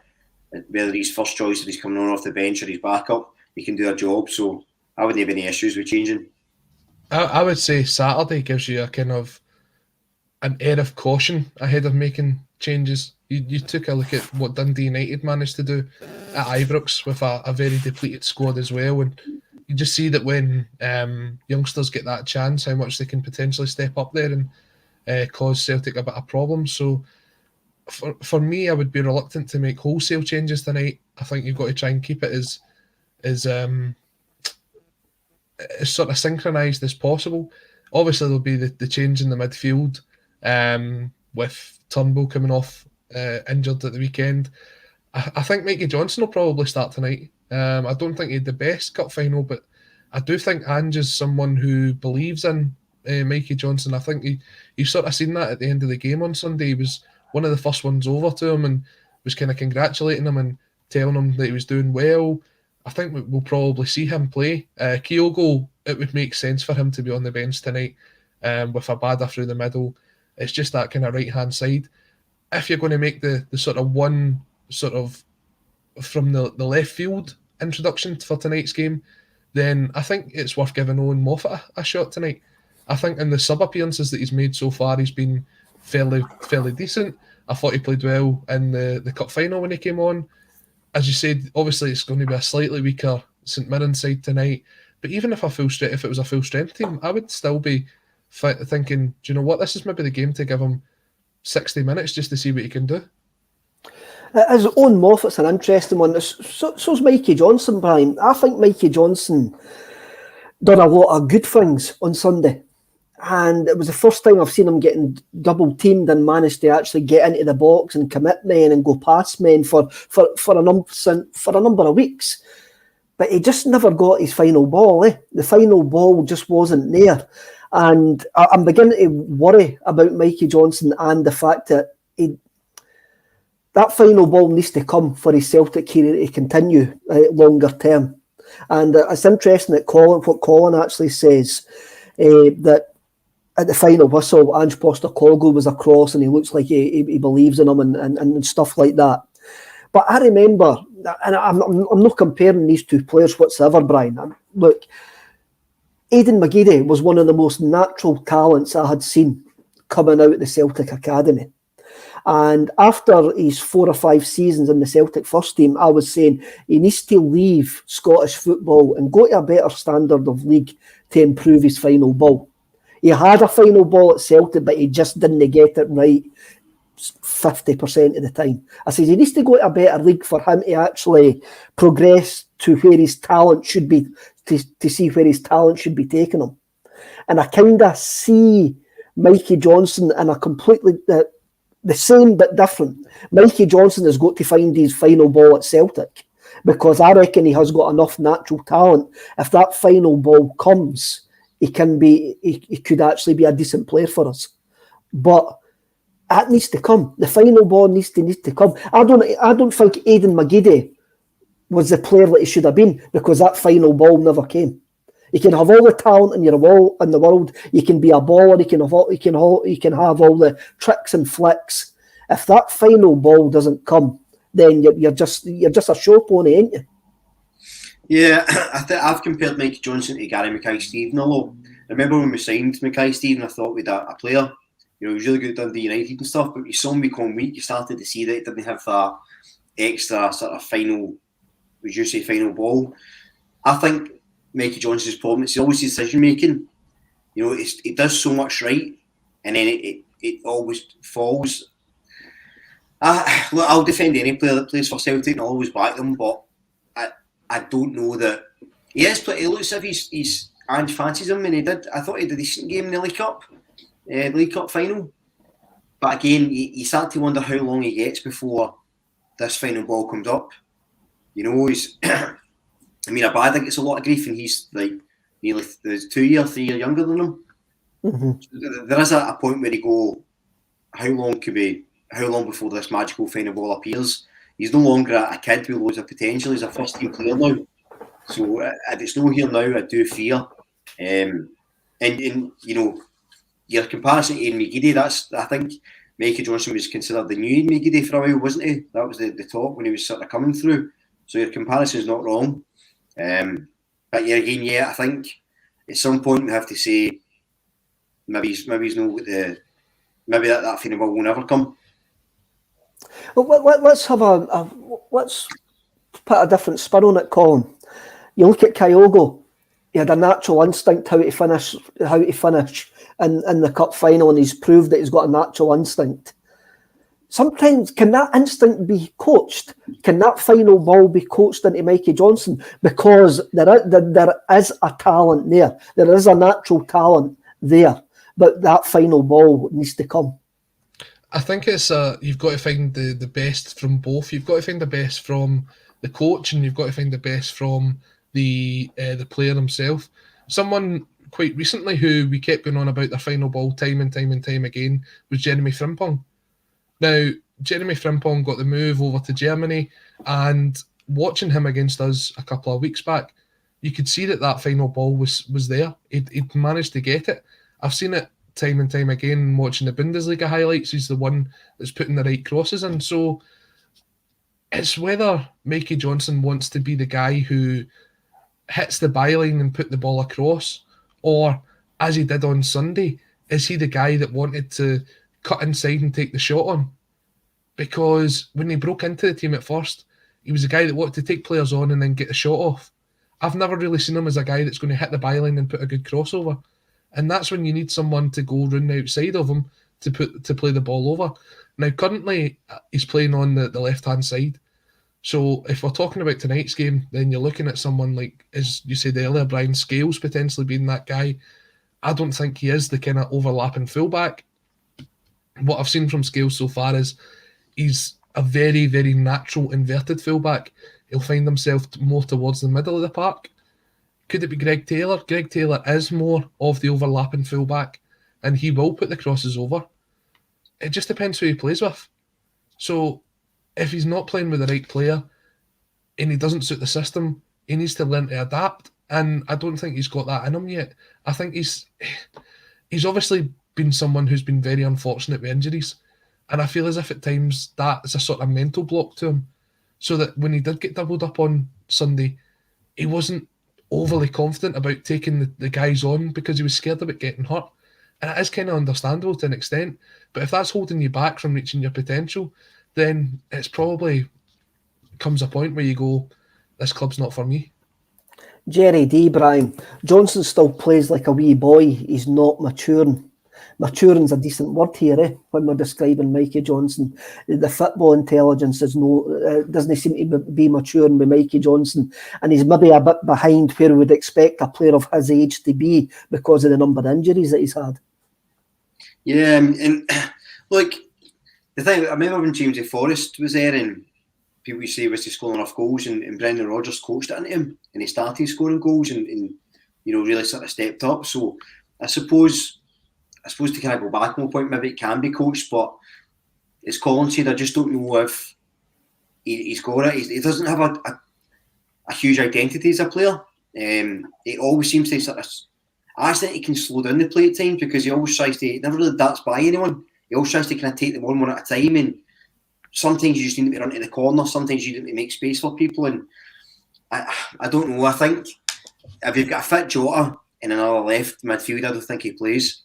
whether he's first choice or he's coming on off the bench or he's backup, he can do a job. So I wouldn't have any issues with changing. I would say Saturday gives you a kind of an air of caution ahead of making changes. You took a look at what Dundee United managed to do at Ibrox with a very depleted squad as well, and you just see that when youngsters get that chance, how much they can potentially step up there and cause Celtic a bit of problems. So for me, I would be reluctant to make wholesale changes tonight. I think you've got to try and keep it as sort of synchronised as possible. Obviously, there'll be the change in the midfield with Turnbull coming off injured at the weekend. I think Mikey Johnson will probably start tonight. I don't think he had the best cup final, but I do think Ange is someone who believes in Mikey Johnson. I think you sort of seen that at the end of the game on Sunday. He was one of the first ones over to him and was kind of congratulating him and telling him that he was doing well. I think we'll probably see him play. Kyogo, it would make sense for him to be on the bench tonight with Abada through the middle. It's just that kind of right-hand side. If you're going to make the sort of one sort of from the left field introduction for tonight's game, then I think it's worth giving Aiden Moffat a shot tonight. I think in the sub-appearances that he's made so far, he's been fairly decent. I thought he played well in the cup final when he came on. As you said, obviously it's going to be a slightly weaker St Mirren side tonight. But even if it was a full strength team, I would still be thinking, do you know what? This is maybe the game to give him 60 minutes just to see what he can do. His own Moffat's an interesting one. So's Mikey Johnson, Brian. I think Mikey Johnson done a lot of good things on Sunday. And it was the first time I've seen him getting double teamed and managed to actually get into the box and commit men and go past men for a number of weeks. But he just never got his final ball. The final ball just wasn't there. And I'm beginning to worry about Mikey Johnson and the fact that that final ball needs to come for his Celtic career to continue longer term. And it's interesting that what Colin actually says, that at the final whistle, Ange Postecoglou was across and he looks like he believes in him and stuff like that. But I remember, and I'm not comparing these two players whatsoever, Brian. Look, Aiden McGeady was one of the most natural talents I had seen coming out of the Celtic Academy. And after his 4 or 5 seasons in the Celtic first team, I was saying he needs to leave Scottish football and go to a better standard of league to improve his final ball. He had a final ball at Celtic, but he just didn't get it right 50% of the time. I said he needs to go to a better league for him to actually progress to where his talent should be, to see where his talent should be taking him. And I kind of see Mikey Johnson in a completely... the same but different. Mikey Johnson has got to find his final ball at Celtic because I reckon he has got enough natural talent. If that final ball comes, he could actually be a decent player for us. But that needs to come. The final ball needs to come. I don't think Aiden McGeady was the player that he should have been because that final ball never came. You can have all the talent in the world. You can be a baller. You can have all the tricks and flicks. If that final ball doesn't come, then you're just a show pony, ain't you? Yeah, I've compared Mikey Johnson to Gary Mackay-Steven a lot. I remember when we signed Mackay-Steven, I thought we'd a player. He was really good at Dundee United and stuff, but you saw him week on week, you started to see that he didn't have that extra sort of final ball. I think Mikey Johnson's problem is always decision making. He does so much right, and then it always falls. I'll defend any player that plays for Celtic and I'll always back them, but I don't know that he looks as if he's Ange fancies him, and he did. I thought he did a decent game in the League Cup final. But again, you start to wonder how long he gets before this final ball comes up. He's. I mean, Abada gets a lot of grief, and he's like nearly 3 years younger than him. Mm-hmm. So there is a point where you go, how long before this magical final ball appears? he's no longer a kid with loads of potential. He's a first-team player now. So if it's no here now, I do fear. And you know, your comparison to Aiden McGeady, I think Mikey Johnson was considered the new Aiden McGeady for a while, wasn't he? That was the talk when he was sort of coming through. So your comparison is not wrong. But yeah, again, I think at some point we have to say maybe he's no maybe that final ball will never come. Well, let's have let's put a different spin on it, Colin. You look at Kyogo. He had a natural instinct how to finish in the cup final, and he's proved that he's got a natural instinct. Sometimes, can that instinct be coached? Can that final ball be coached into Mikey Johnson? Because there is a talent there. There is a natural talent there. But that final ball needs to come. I think it's you've got to find the best from both. You've got to find the best from the coach, and you've got to find the best from the player himself. Someone quite recently who we kept going on about their final ball time and time again was Jeremy Frimpong. Now, Jeremy Frimpong got the move over to Germany, and watching him against us a couple of weeks back, you could see that final ball was there. He'd managed to get it. I've seen it time and time again watching the Bundesliga highlights. He's the one that's putting the right crosses in. So it's whether Mikey Johnson wants to be the guy who hits the byline and put the ball across, or as he did on Sunday, is he the guy that wanted to cut inside and take the shot on? Because when he broke into the team at first, he was the guy that wanted to take players on and then get the shot off. I've never really seen him as a guy that's going to hit the byline and put a good crossover. And that's when you need someone to go round the outside of him to play the ball over. Now, currently, he's playing on the left-hand side. So if we're talking about tonight's game, then you're looking at someone like, as you said earlier, Brian Scales potentially being that guy. I don't think he is the kind of overlapping fullback. What I've seen from Scales so far is he's a very, very natural inverted fullback. He'll find himself more towards the middle of the park. Could it be Greg Taylor? Greg Taylor is more of the overlapping fullback, and he will put the crosses over. It just depends who he plays with. So if he's not playing with the right player and he doesn't suit the system, he needs to learn to adapt. And I don't think he's got that in him yet. I think he's obviously been someone who's been very unfortunate with injuries. And I feel as if at times that is a sort of mental block to him. So that when he did get doubled up on Sunday, he wasn't overly confident about taking the guys on because he was scared about getting hurt. And it is kind of understandable to an extent. But if that's holding you back from reaching your potential, then it's probably comes a point where you go, this club's not for me. Jerry D, Brian, Johnson still plays like a wee boy. He's not maturing. Maturing's a decent word here, when we're describing Mikey Johnson. The football intelligence doesn't seem to be maturing with Mikey Johnson, and he's maybe a bit behind where we would expect a player of his age to be because of the number of injuries that he's had. Yeah, and look, the thing, I remember when James Forrest was there and people used to say was to score enough goals, and Brendan Rodgers coached it into him and he started scoring goals and really sort of stepped up. So I suppose to kind of go back on one point, maybe it can be coached, but as Colin said, I just don't know if he's got it. He doesn't have a huge identity as a player. It always seems to sort of, I think he can slow down the play at times because he always tries to, never really darts by anyone. He always tries to kind of take them one at a time, and sometimes you just need to run to the corner, sometimes you need to make space for people, and I don't know. I think if you've got a fit Jota in another left midfield, I don't think he plays.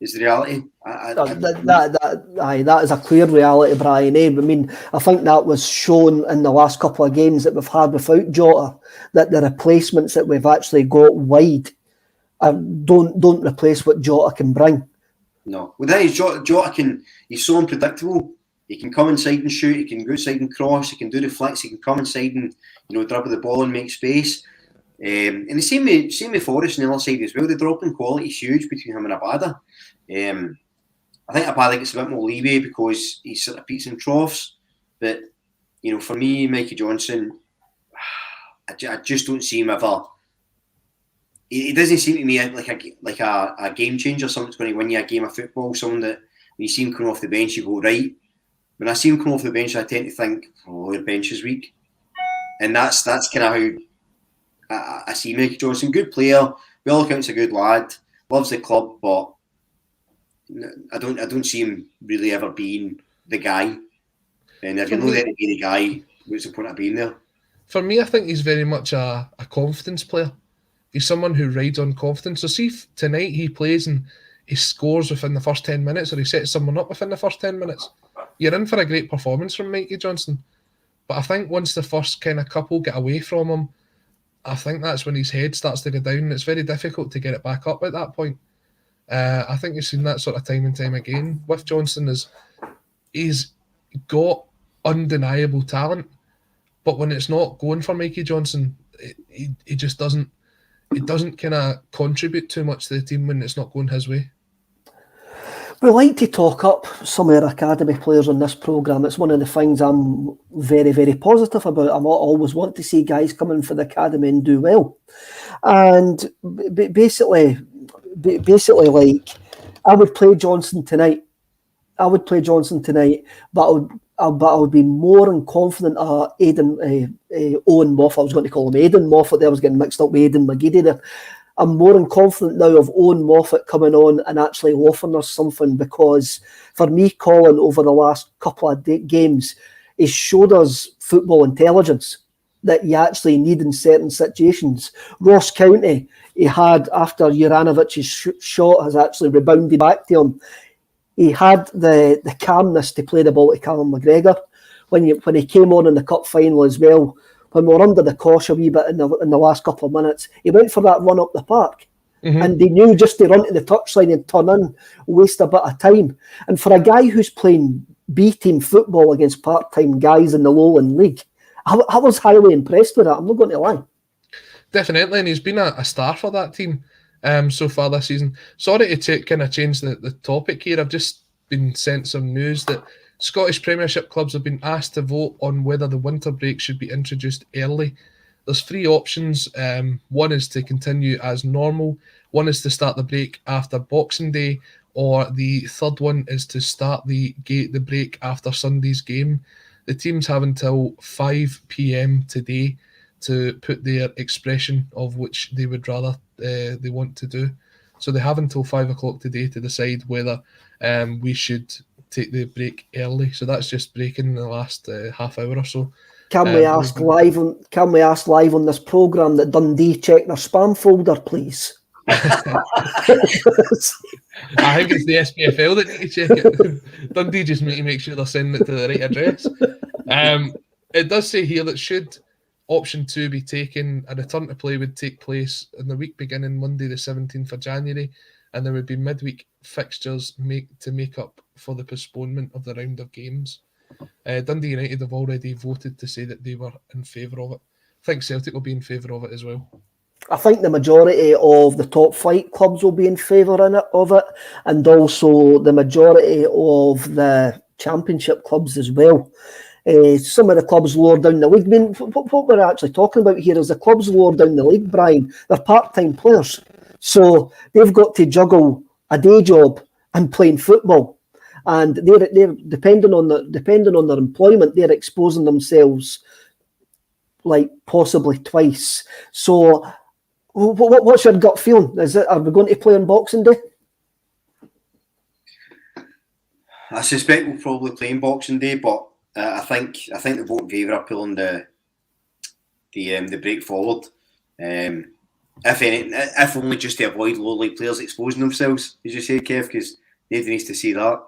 Is the reality. That is a clear reality, Brian. I mean, I think that was shown in the last couple of games that we've had without Jota, that the replacements that we've actually got wide don't replace what Jota can bring. No. Well, then Jota he's so unpredictable. He can come inside and shoot, he can go outside and cross, he can do the flicks, he can come inside and dribble the ball and make space. And the same with Forrest on the other side as well. The drop in quality is huge between him and Abada. I think Abada gets a bit more leeway because he's sort of peaks and troughs. But for me, Mikey Johnson, I just don't see him ever. He doesn't seem to me like a game changer. Someone that's going to win you a game of football. Someone that when you see him coming off the bench, you go, right, when I see him come off the bench, I tend to think, oh, your bench is weak. And that's kind of how I see Mikey Johnson. Good player, by all accounts a good lad, loves the club, but I don't see him really ever being the guy. And if you're not there to be the guy, what's the point of being there? For me, I think he's very much a confidence player. He's someone who rides on confidence. So see if tonight he plays and he scores within the first 10 minutes, or he sets someone up within the first 10 minutes, you're in for a great performance from Mikey Johnson. But I think once the first kind of couple get away from him, I think that's when his head starts to go down, and it's very difficult to get it back up at that point. I think you've seen that sort of time and time again with Johnson. He's got undeniable talent, but when it's not going for Mikey Johnson, he just doesn't. It doesn't kind of contribute too much to the team when it's not going his way. We like to talk up some of our academy players on this programme. It's one of the things I'm very, very positive about. I always want to see guys come in for the academy and do well. And basically, like, I would play Johnson tonight, but I would be more than confident Owen Moffat. I was going to call him Aiden Moffat. I was getting mixed up with Aiden McGeady there. I'm more than confident now of Owen Moffat coming on and actually offering us something, because for me, Colin, over the last couple of games, he's showed us football intelligence that you actually need in certain situations. Ross County, he had, after Juranovic's shot has actually rebounded back to him, he had the calmness to play the ball to Callum McGregor. When he came on in the cup final as well, when we were under the cosh a wee bit in the last couple of minutes, he went for that run up the park. Mm-hmm. And they knew just to run to the touchline and turn in, waste a bit of time. And for a guy who's playing B-team football against part-time guys in the Lowland League, I was highly impressed with that. I'm not going to lie. Definitely, and he's been a star for that team so far this season. Sorry to kind of change the topic here. I've just been sent some news that Scottish Premiership clubs have been asked to vote on whether the winter break should be introduced early. There's three options. One is to continue as normal. One is to start the break after Boxing Day, or the third one is to start the break after Sunday's game. The teams have until 5 p.m. today to put their expression of which they would rather they want to do. So they have until 5 o'clock today to decide whether we should take the break early. So that's just breaking in the last half hour or so. Can we ask live on this programme that Dundee check their spam folder, please? I think it's the SPFL that need to check it. Dundee just need to make sure they're sending it to the right address. It does say here that should option 2 be taken, a return to play would take place in the week beginning Monday the 17th of January, and there would be midweek fixtures to make up for the postponement of the round of games. Dundee United have already voted to say that they were in favour of it. I think Celtic will be in favour of it as well. I think the majority of the top flight clubs will be in favour of it, and also the majority of the championship clubs as well. Some of the clubs lower down the league. I mean, what we're actually talking about here is the clubs lower down the league, Brian, they're part-time players. So they've got to juggle a day job and playing football. And they're depending on their employment, they're exposing themselves like possibly twice. So what's your gut feeling? Are we going to play on Boxing Day? I suspect we'll probably play on Boxing Day, but I think the vote in favour of pulling the break forward. If only just to avoid low league players exposing themselves, as you say, Kev, because nobody needs to see that.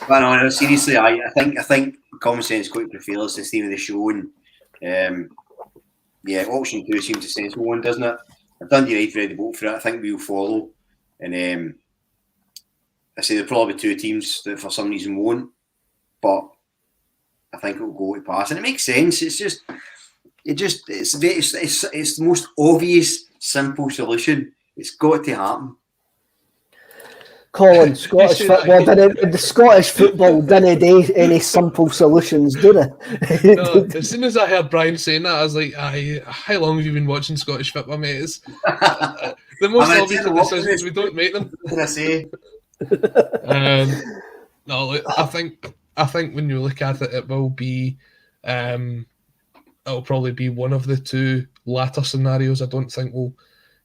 But no, seriously, I think common sense quite prevails this theme of the show, and option 2 seems a sensible one, doesn't it? I've done United ready to vote for it. I think we'll follow, and I say there'll probably be 2 teams that for some reason won't, but I think it'll go to pass, and it makes sense. It's the most obvious, simple solution. It's got to happen. Colin, the Scottish football didn't do any simple solutions, do they? No, as soon as I heard Brian saying that, I was like, how long have you been watching Scottish football, mate? It's, the most obvious decisions, we don't make them. What can I say? No, look, I think when you look at it, it will be, it'll probably be one of the two latter scenarios. I don't think we'll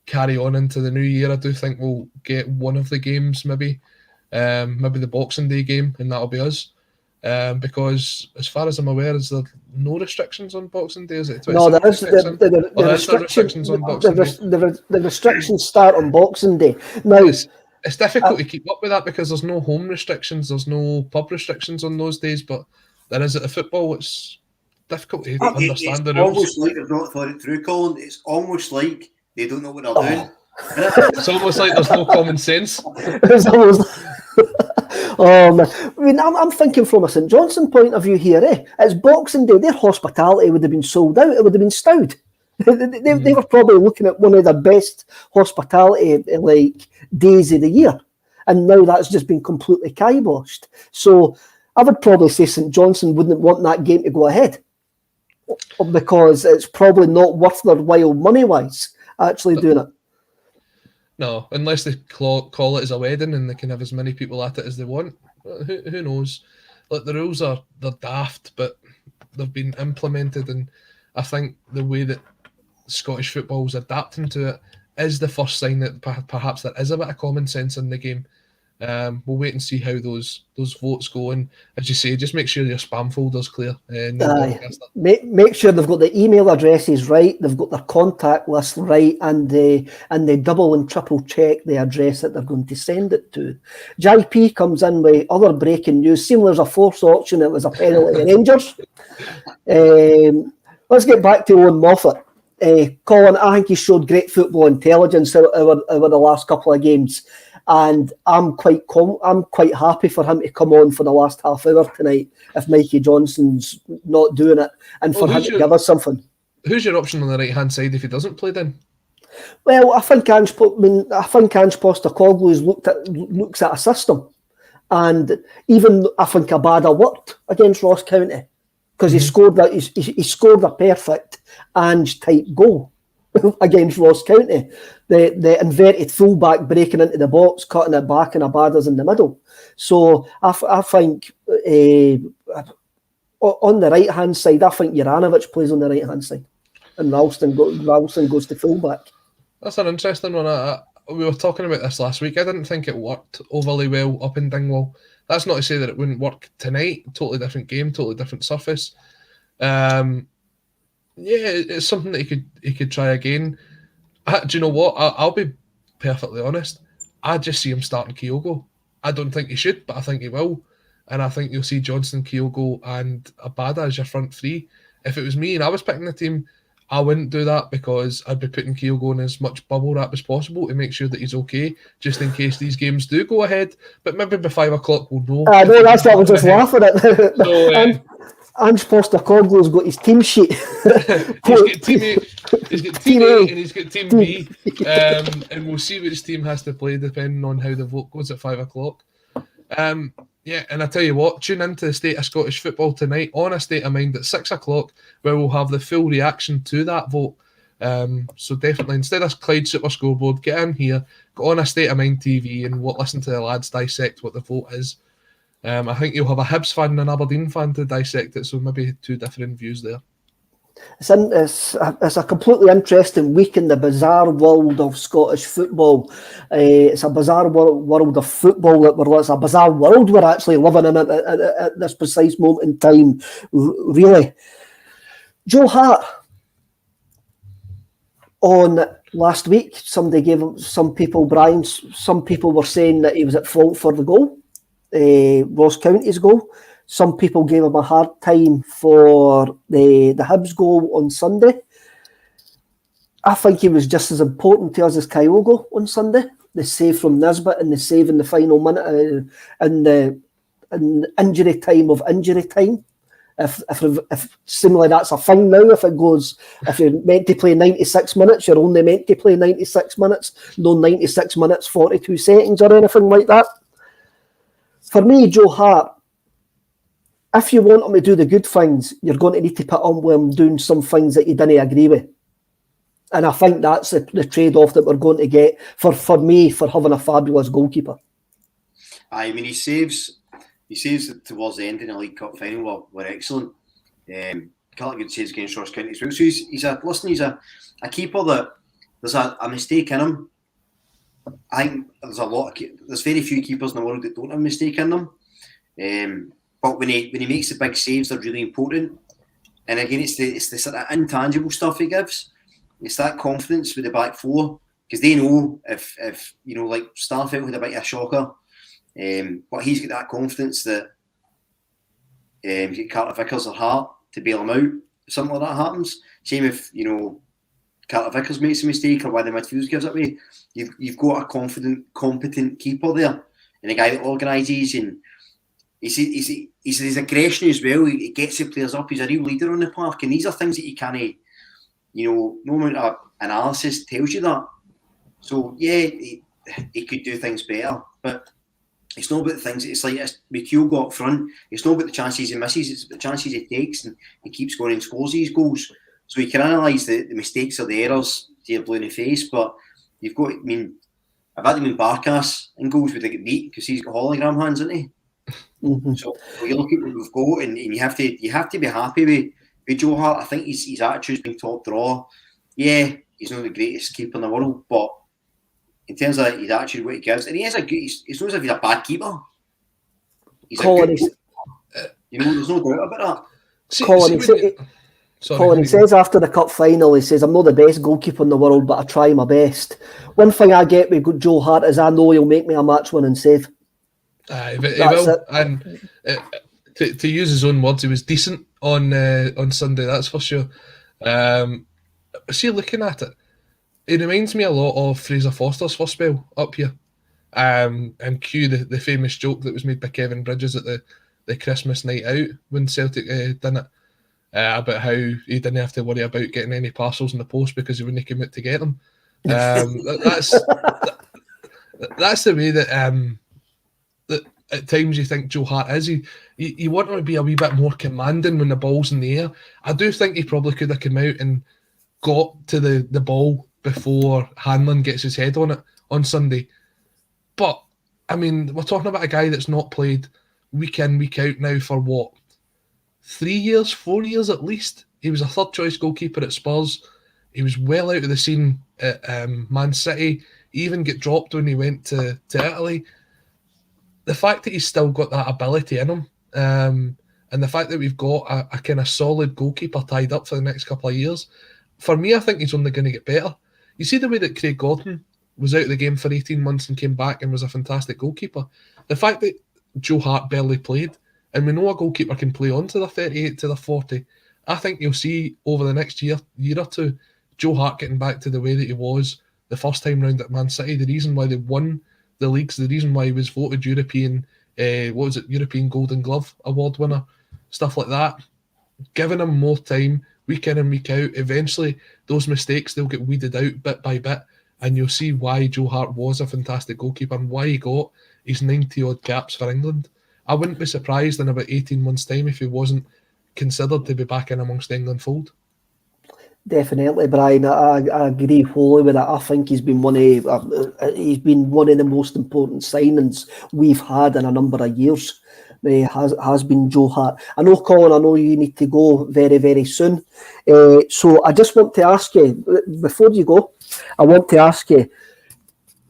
carry on into the new year. I do think we'll get one of the games, maybe the Boxing Day game, and that'll be us. Because as far as I'm aware, is there no restrictions on Boxing Day? Is it? No, there is the restrictions on Boxing Day. The restrictions start on Boxing Day. Now, it's difficult to keep up with that because there's no home restrictions, there's no pub restrictions on those days, but there is at the football. It's difficult to understand the rules. It's almost like they've not thought it through, Colin. It's almost like they don't know what they're doing. It's almost like there's no common sense. It's almost. I mean, I'm thinking from a St Johnstone point of view here. It's Boxing Day. Their hospitality would have been sold out. It would have been stowed. They were probably looking at one of the best hospitality days of the year, and now that's just been completely kiboshed. So I would probably say St Johnstone wouldn't want that game to go ahead because it's probably not worth their while money-wise actually doing it. No, unless they call it as a wedding and they can have as many people at it as they want. Who knows? Like, the rules they're daft, but they've been implemented, and I think the way that Scottish football's adapting to it is the first sign that perhaps there is a bit of common sense in the game. We'll wait and see how those votes go, and as you say, just make sure your spam folder's clear. Make sure they've got the email addresses right, they've got their contact list right, and they double and triple check the address that they're going to send it to. JP comes in with other breaking news. Seeing there's a forced auction, it was a penalty Rangers. Let's get back to Aiden Moffat. Colin, I think he showed great football intelligence over the last couple of games, and I'm quite happy for him to come on for the last half hour tonight if Mikey Johnson's not doing it, and for him to give us something. Who's your option on the right hand side if he doesn't play then? Well, I think Ange Postecoglou looks at a system, and even I think Abada worked against Ross County. Because he scored a perfect Ange type goal against Ross County. The inverted fullback breaking into the box, cutting it back, and Abada's in the middle. So I think on the right hand side, I think Juranovic plays on the right hand side, and Ralston goes to fullback. That's an interesting one. We were talking about this last week. I didn't think it worked overly well up in Dingwall. That's not to say that it wouldn't work tonight. Totally different game, totally different surface. It's something that he could try again. Do you know what? I'll be perfectly honest. I just see him starting Kyogo. I don't think he should, but I think he will. And I think you'll see Johnston, Kyogo, and Abada as your front three. If it was me and I was picking the team, I wouldn't do that because I'd be putting Kyogo in as much bubble wrap as possible to make sure that he's okay, just in case these games do go ahead. But maybe by 5 o'clock we'll know. I know, that's what I was just laughing at. So, Ange Postecoglou's got his team sheet. He's got team A and he's got team B. And we'll see which team has to play depending on how the vote goes at 5 o'clock. Yeah, and I tell you what, tune into the State of Scottish Football tonight on A State of Mind at 6 o'clock, where we'll have the full reaction to that vote. So definitely, instead of Clyde Super Scoreboard, get in here, go on A State of Mind TV and listen to the lads dissect what the vote is. I think you'll have a Hibs fan and an Aberdeen fan to dissect it, so maybe two different views there. It's a completely interesting week in the bizarre world of Scottish football. It's a bizarre world of football. It's a bizarre world we're actually living in at this precise moment in time, really. Joe Hart, on last week, some people were saying that he was at fault for the goal, Ross County's goal. Some people gave him a hard time for the Hibs goal on Sunday. I think he was just as important to us as Kyogo on Sunday. The save from Nisbet and the save in the final minute and the injury time of injury time. If seemingly that's a thing now, if you're meant to play 96 minutes, you're only meant to play 96 minutes, no 96 minutes, 42 seconds or anything like that. For me, Joe Hart, if you want him to do the good things, you're going to need to put on with him doing some things that you didn't agree with. And I think that's the trade-off that we're going to get for me for having a fabulous goalkeeper. I mean, he saves He says that towards the end in the League Cup final were excellent. Celtic good saves against Ross County as well. So he's a keeper that there's a mistake in him. I think there's very few keepers in the world that don't have a mistake in them. But when he makes the big saves, they're really important. And again, it's the sort of intangible stuff he gives. It's that confidence with the back four, because they know if like Starfelt had a bit of a shocker, but he's got that confidence that you get Carter Vickers or Hart to bail him out if something like that happens. Same if Carter Vickers makes a mistake or one of the midfielders gives it away. You've got a confident, competent keeper there, and a guy that organises, and he's his aggression as well. He gets the players up. He's a real leader on the park, and these are things that you can't, no amount of analysis tells you that. So yeah, he could do things better, but it's not about the things. It's like McHugh got up front. It's not about the chances he misses. It's about the chances he takes, and he keeps going and scores these goals. So you can analyse the mistakes or the errors to your blue in the face, but you've got. I've had him in Barkas and goals where they get beat because he's got hologram hands, isn't he? Mm-hmm. So you look at what we've got, and you have to be happy with Joe Hart. I think his attitude's been top draw. Yeah, he's not the greatest keeper in the world, but in terms of his attitude, what he gives, and he's not as if he's a bad keeper. He's Colin, a good keeper. There's no doubt about that. Colin, he says after the cup final, he says, I'm not the best goalkeeper in the world, but I try my best. One thing I get with Joe Hart is I know he'll make me a match-winning save. He will. It. And to use his own words, he was decent on Sunday, that's for sure. See, looking at it, it reminds me a lot of Fraser Foster's first spell up here. And cue the famous joke that was made by Kevin Bridges at the Christmas night out when Celtic done it. About how he didn't have to worry about getting any parcels in the post because he wouldn't come out to get them. That's the way that at times you think Joe Hart is. You want him to be a wee bit more commanding when the ball's in the air. I do think he probably could have come out and got to the ball before Hanlon gets his head on it on Sunday. But, I mean, we're talking about a guy that's not played week in, week out now for what? 3 years, 4 years at least. He was a third choice goalkeeper at Spurs. He was well out of the scene at Man City. He even got dropped when he went to Italy. The fact that he's still got that ability in him, and the fact that we've got a kind of solid goalkeeper tied up for the next couple of years, for me, I think he's only going to get better. You see the way that Craig Gordon was out of the game for 18 months and came back and was a fantastic goalkeeper. The fact that Joe Hart barely played, and we know a goalkeeper can play on to the 38 to the 40. I think you'll see over the next year or two, Joe Hart getting back to the way that he was the first time round at Man City. The reason why they won the leagues, the reason why he was voted European Golden Glove Award winner, stuff like that. Giving him more time, week in and week out, eventually those mistakes, they'll get weeded out bit by bit, and you'll see why Joe Hart was a fantastic goalkeeper and why he got his 90-odd caps for England. I wouldn't be surprised in about 18 months' time if he wasn't considered to be back in amongst the England fold. Definitely, Brian. I agree wholly with that. I think he's been one of the most important signings we've had in a number of years. Has been Joe Hart. I know, Colin, I know you need to go very, very soon. So I just want to ask you, before you go, I want to ask you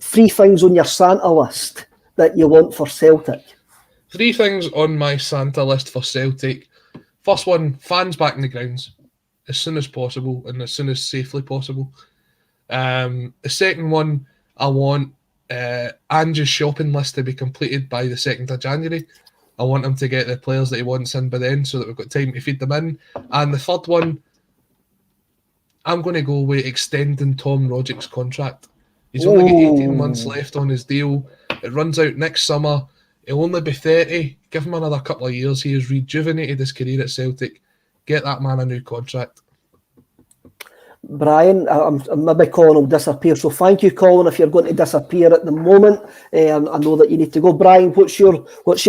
3 things on your Santa list that you want for Celtic. 3 things on my Santa list for Celtic. First one, fans back in the grounds as soon as possible and as soon as safely possible. The second one, I want Ange's shopping list to be completed by the 2nd of January. I want him to get the players that he wants in by then so that we've got time to feed them in. And the third one, I'm going to go with extending Tom Rodgick's contract. He's only got 18 months left on his deal. It runs out next summer. He'll only be 30. Give him another couple of years. He has rejuvenated his career at Celtic. Get that man a new contract. Brian, maybe Colin will disappear. So thank you, Colin, if you're going to disappear at the moment. I know that you need to go. Brian, what's your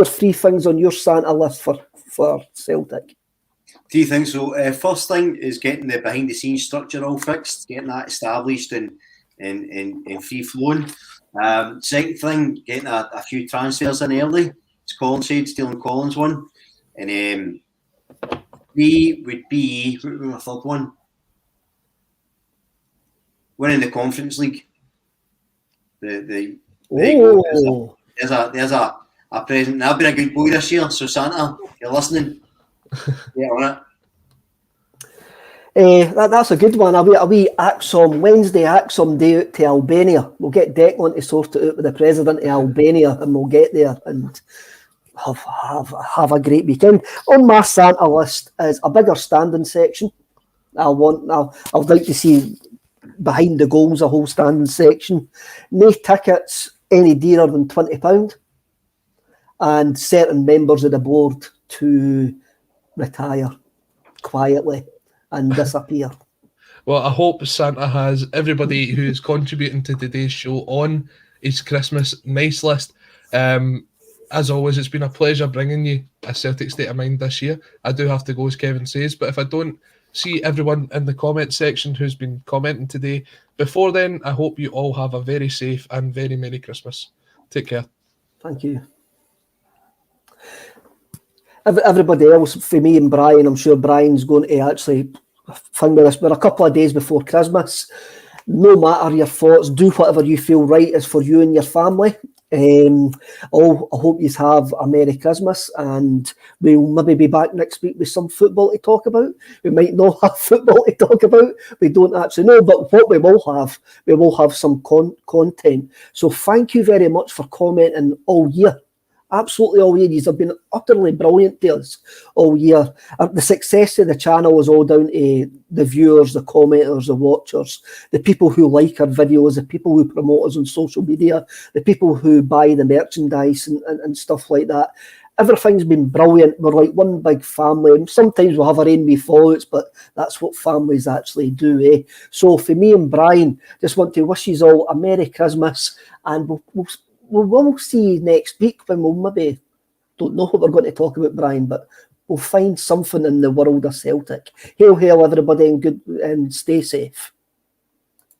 3 things on your Santa list for Celtic? 3 things. So first thing is getting the behind-the-scenes structure all fixed, getting that established and free-flowing. Second thing, getting a few transfers in early It's Collinside, Stephen Collins one. And 3 would be, what would be my third one? Winning the Conference League. There you go. There's a present. I've been a good boy this year, so Santa, if you're listening, get on it. That's a good one. A wee Acsom, Wednesday Acsom day out to Albania. We'll get Declan to sort it out with the president of Albania, and we'll get there and have a great weekend. On my Santa list is a bigger standing section. I'd like to see behind the goals a whole standing section. No tickets any dearer than £20, and certain members of the board to retire quietly and disappear. Well, I hope Santa has everybody who's contributing to today's show on his Christmas nice list. As always, it's been a pleasure bringing you a Celtic State of Mind this year. I do have to go, as Kevin says, but if I don't see everyone in the comment section who's been commenting today before then, I hope you all have a very safe and very Merry Christmas. Take care. Thank you. Everybody else, for me and Brian, I'm sure Brian's going to actually finger this. We're a couple of days before Christmas. No matter your thoughts, do whatever you feel right is for you and your family. I hope you have a Merry Christmas, and we'll maybe be back next week with some football to talk about. We might not have football to talk about. We don't actually know, but what we will have some content. So thank you very much for commenting all year. Absolutely all year. You have been utterly brilliant to us all year. The success of the channel is all down to the viewers, the commenters, the watchers, the people who like our videos, the people who promote us on social media, the people who buy the merchandise and stuff like that. Everything's been brilliant. We're like one big family, and sometimes we'll have our own wee fallouts, but that's what families actually do, eh? So for me and Brian, just want to wish you all a Merry Christmas, and we'll see you next week when we'll maybe, don't know what we're going to talk about, Brian, but we'll find something in the world of Celtic. Hail, hail, everybody, and stay safe.